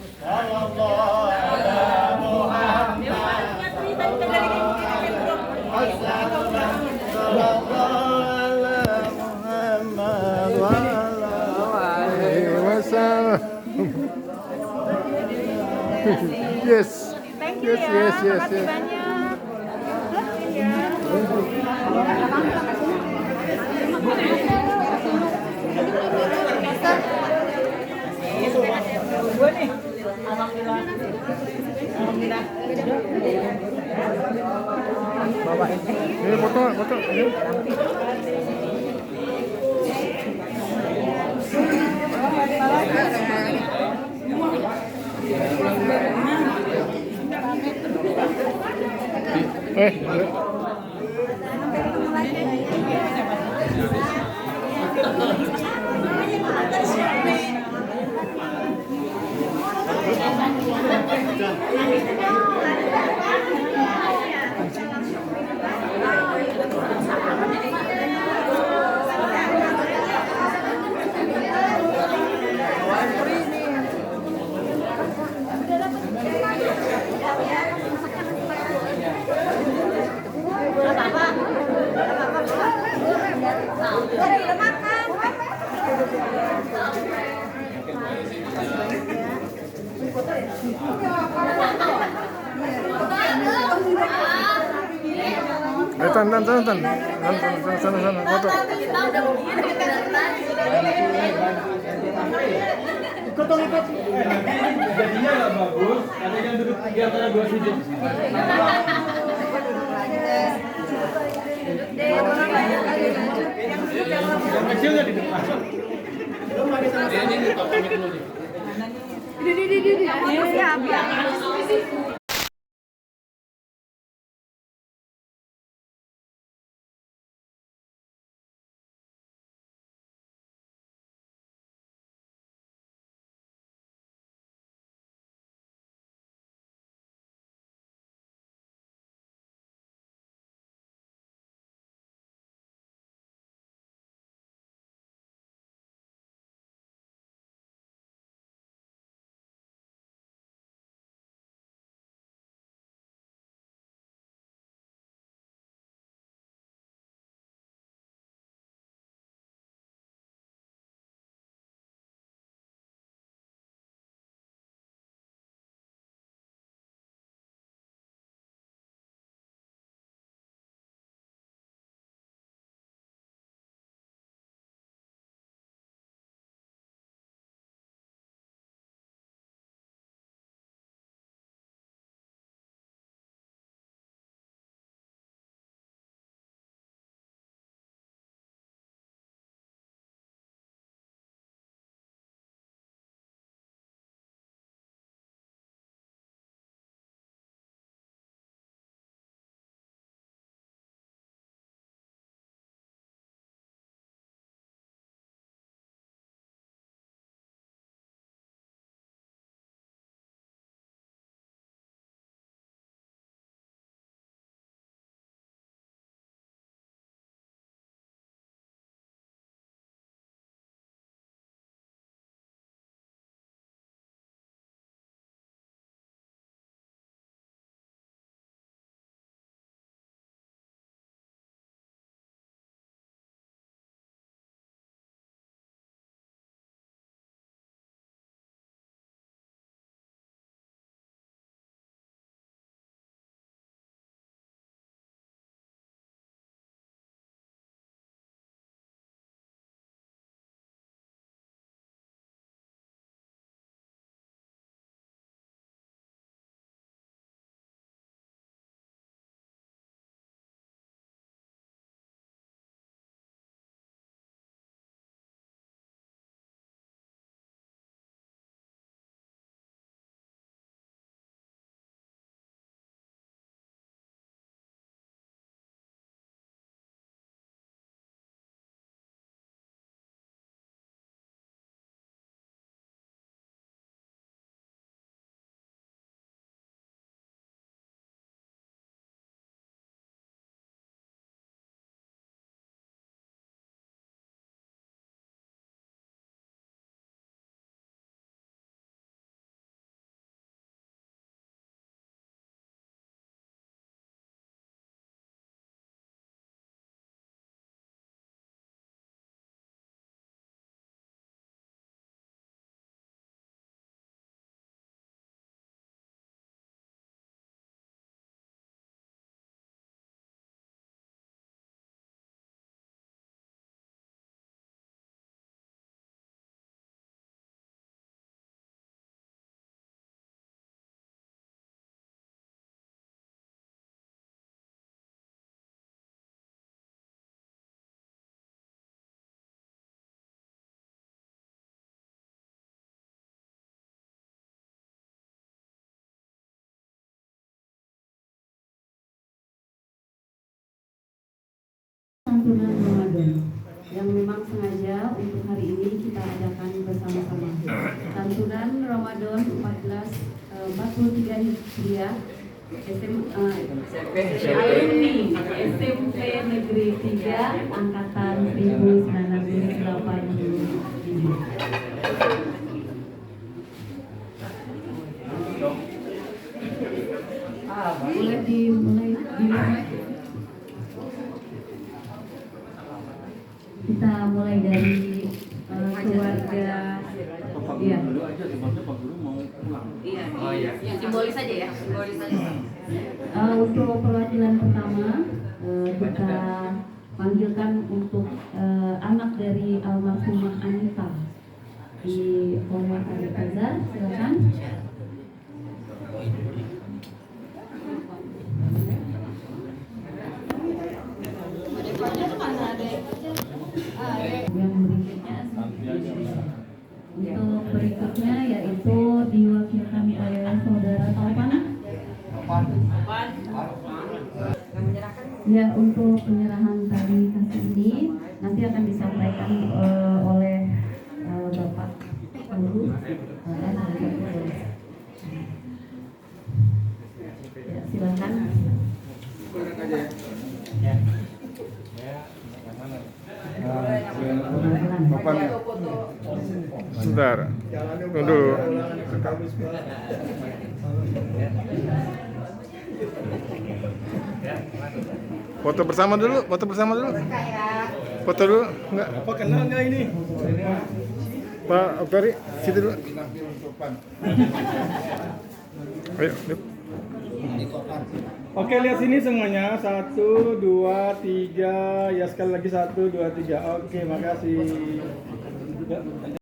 [SPEAKER 8] Yes.
[SPEAKER 11] Thank you
[SPEAKER 8] Yes,
[SPEAKER 11] ya.
[SPEAKER 8] yes, yes,
[SPEAKER 11] Makasih
[SPEAKER 8] yes.
[SPEAKER 11] banyak. Gue nih. Alhamdulillah. Alhamdulillah.
[SPEAKER 8] Bapak. Ini foto, foto. Ini.
[SPEAKER 11] Udah makan.
[SPEAKER 8] Tan, sana, foto.
[SPEAKER 3] Jadinya nggak bagus, ada yang duduk di antara dua sudut. Yang kecilnya di depan. Ini pamit dulu nih.
[SPEAKER 11] Siap.
[SPEAKER 1] santunan Ramadan yang memang sengaja untuk hari ini kita adakan bersama-sama. Santunan Ramadan 1443 Hijriah alumni SMP Negeri 3 Angkatan 1987. Boleh dimulai. Kita mulai dari keluarga. Iya.
[SPEAKER 11] Simbolis aja ya, simbolis aja.
[SPEAKER 1] Untuk perwakilan pertama kita panggilkan untuk anak dari almarhumah Anita di Omar Ali Azhar, silakan. Yang berikutnya yaitu diwakilkan oleh saudara Taufan. Ya, untuk penyerahan tali kasih ini nanti akan disampaikan oleh Bapak Guru. Ya, silakan.
[SPEAKER 8] Sebentar. Tunggu dulu. Foto bersama dulu. Foto dulu. Enggak.
[SPEAKER 3] Apa kenal nggak ini?
[SPEAKER 8] Pak Oktori, situ dulu. Ayo, yuk.
[SPEAKER 3] Oke, lihat sini semuanya. 1, 2, 3. Ya sekali lagi 1, 2, 3. Oke, makasih.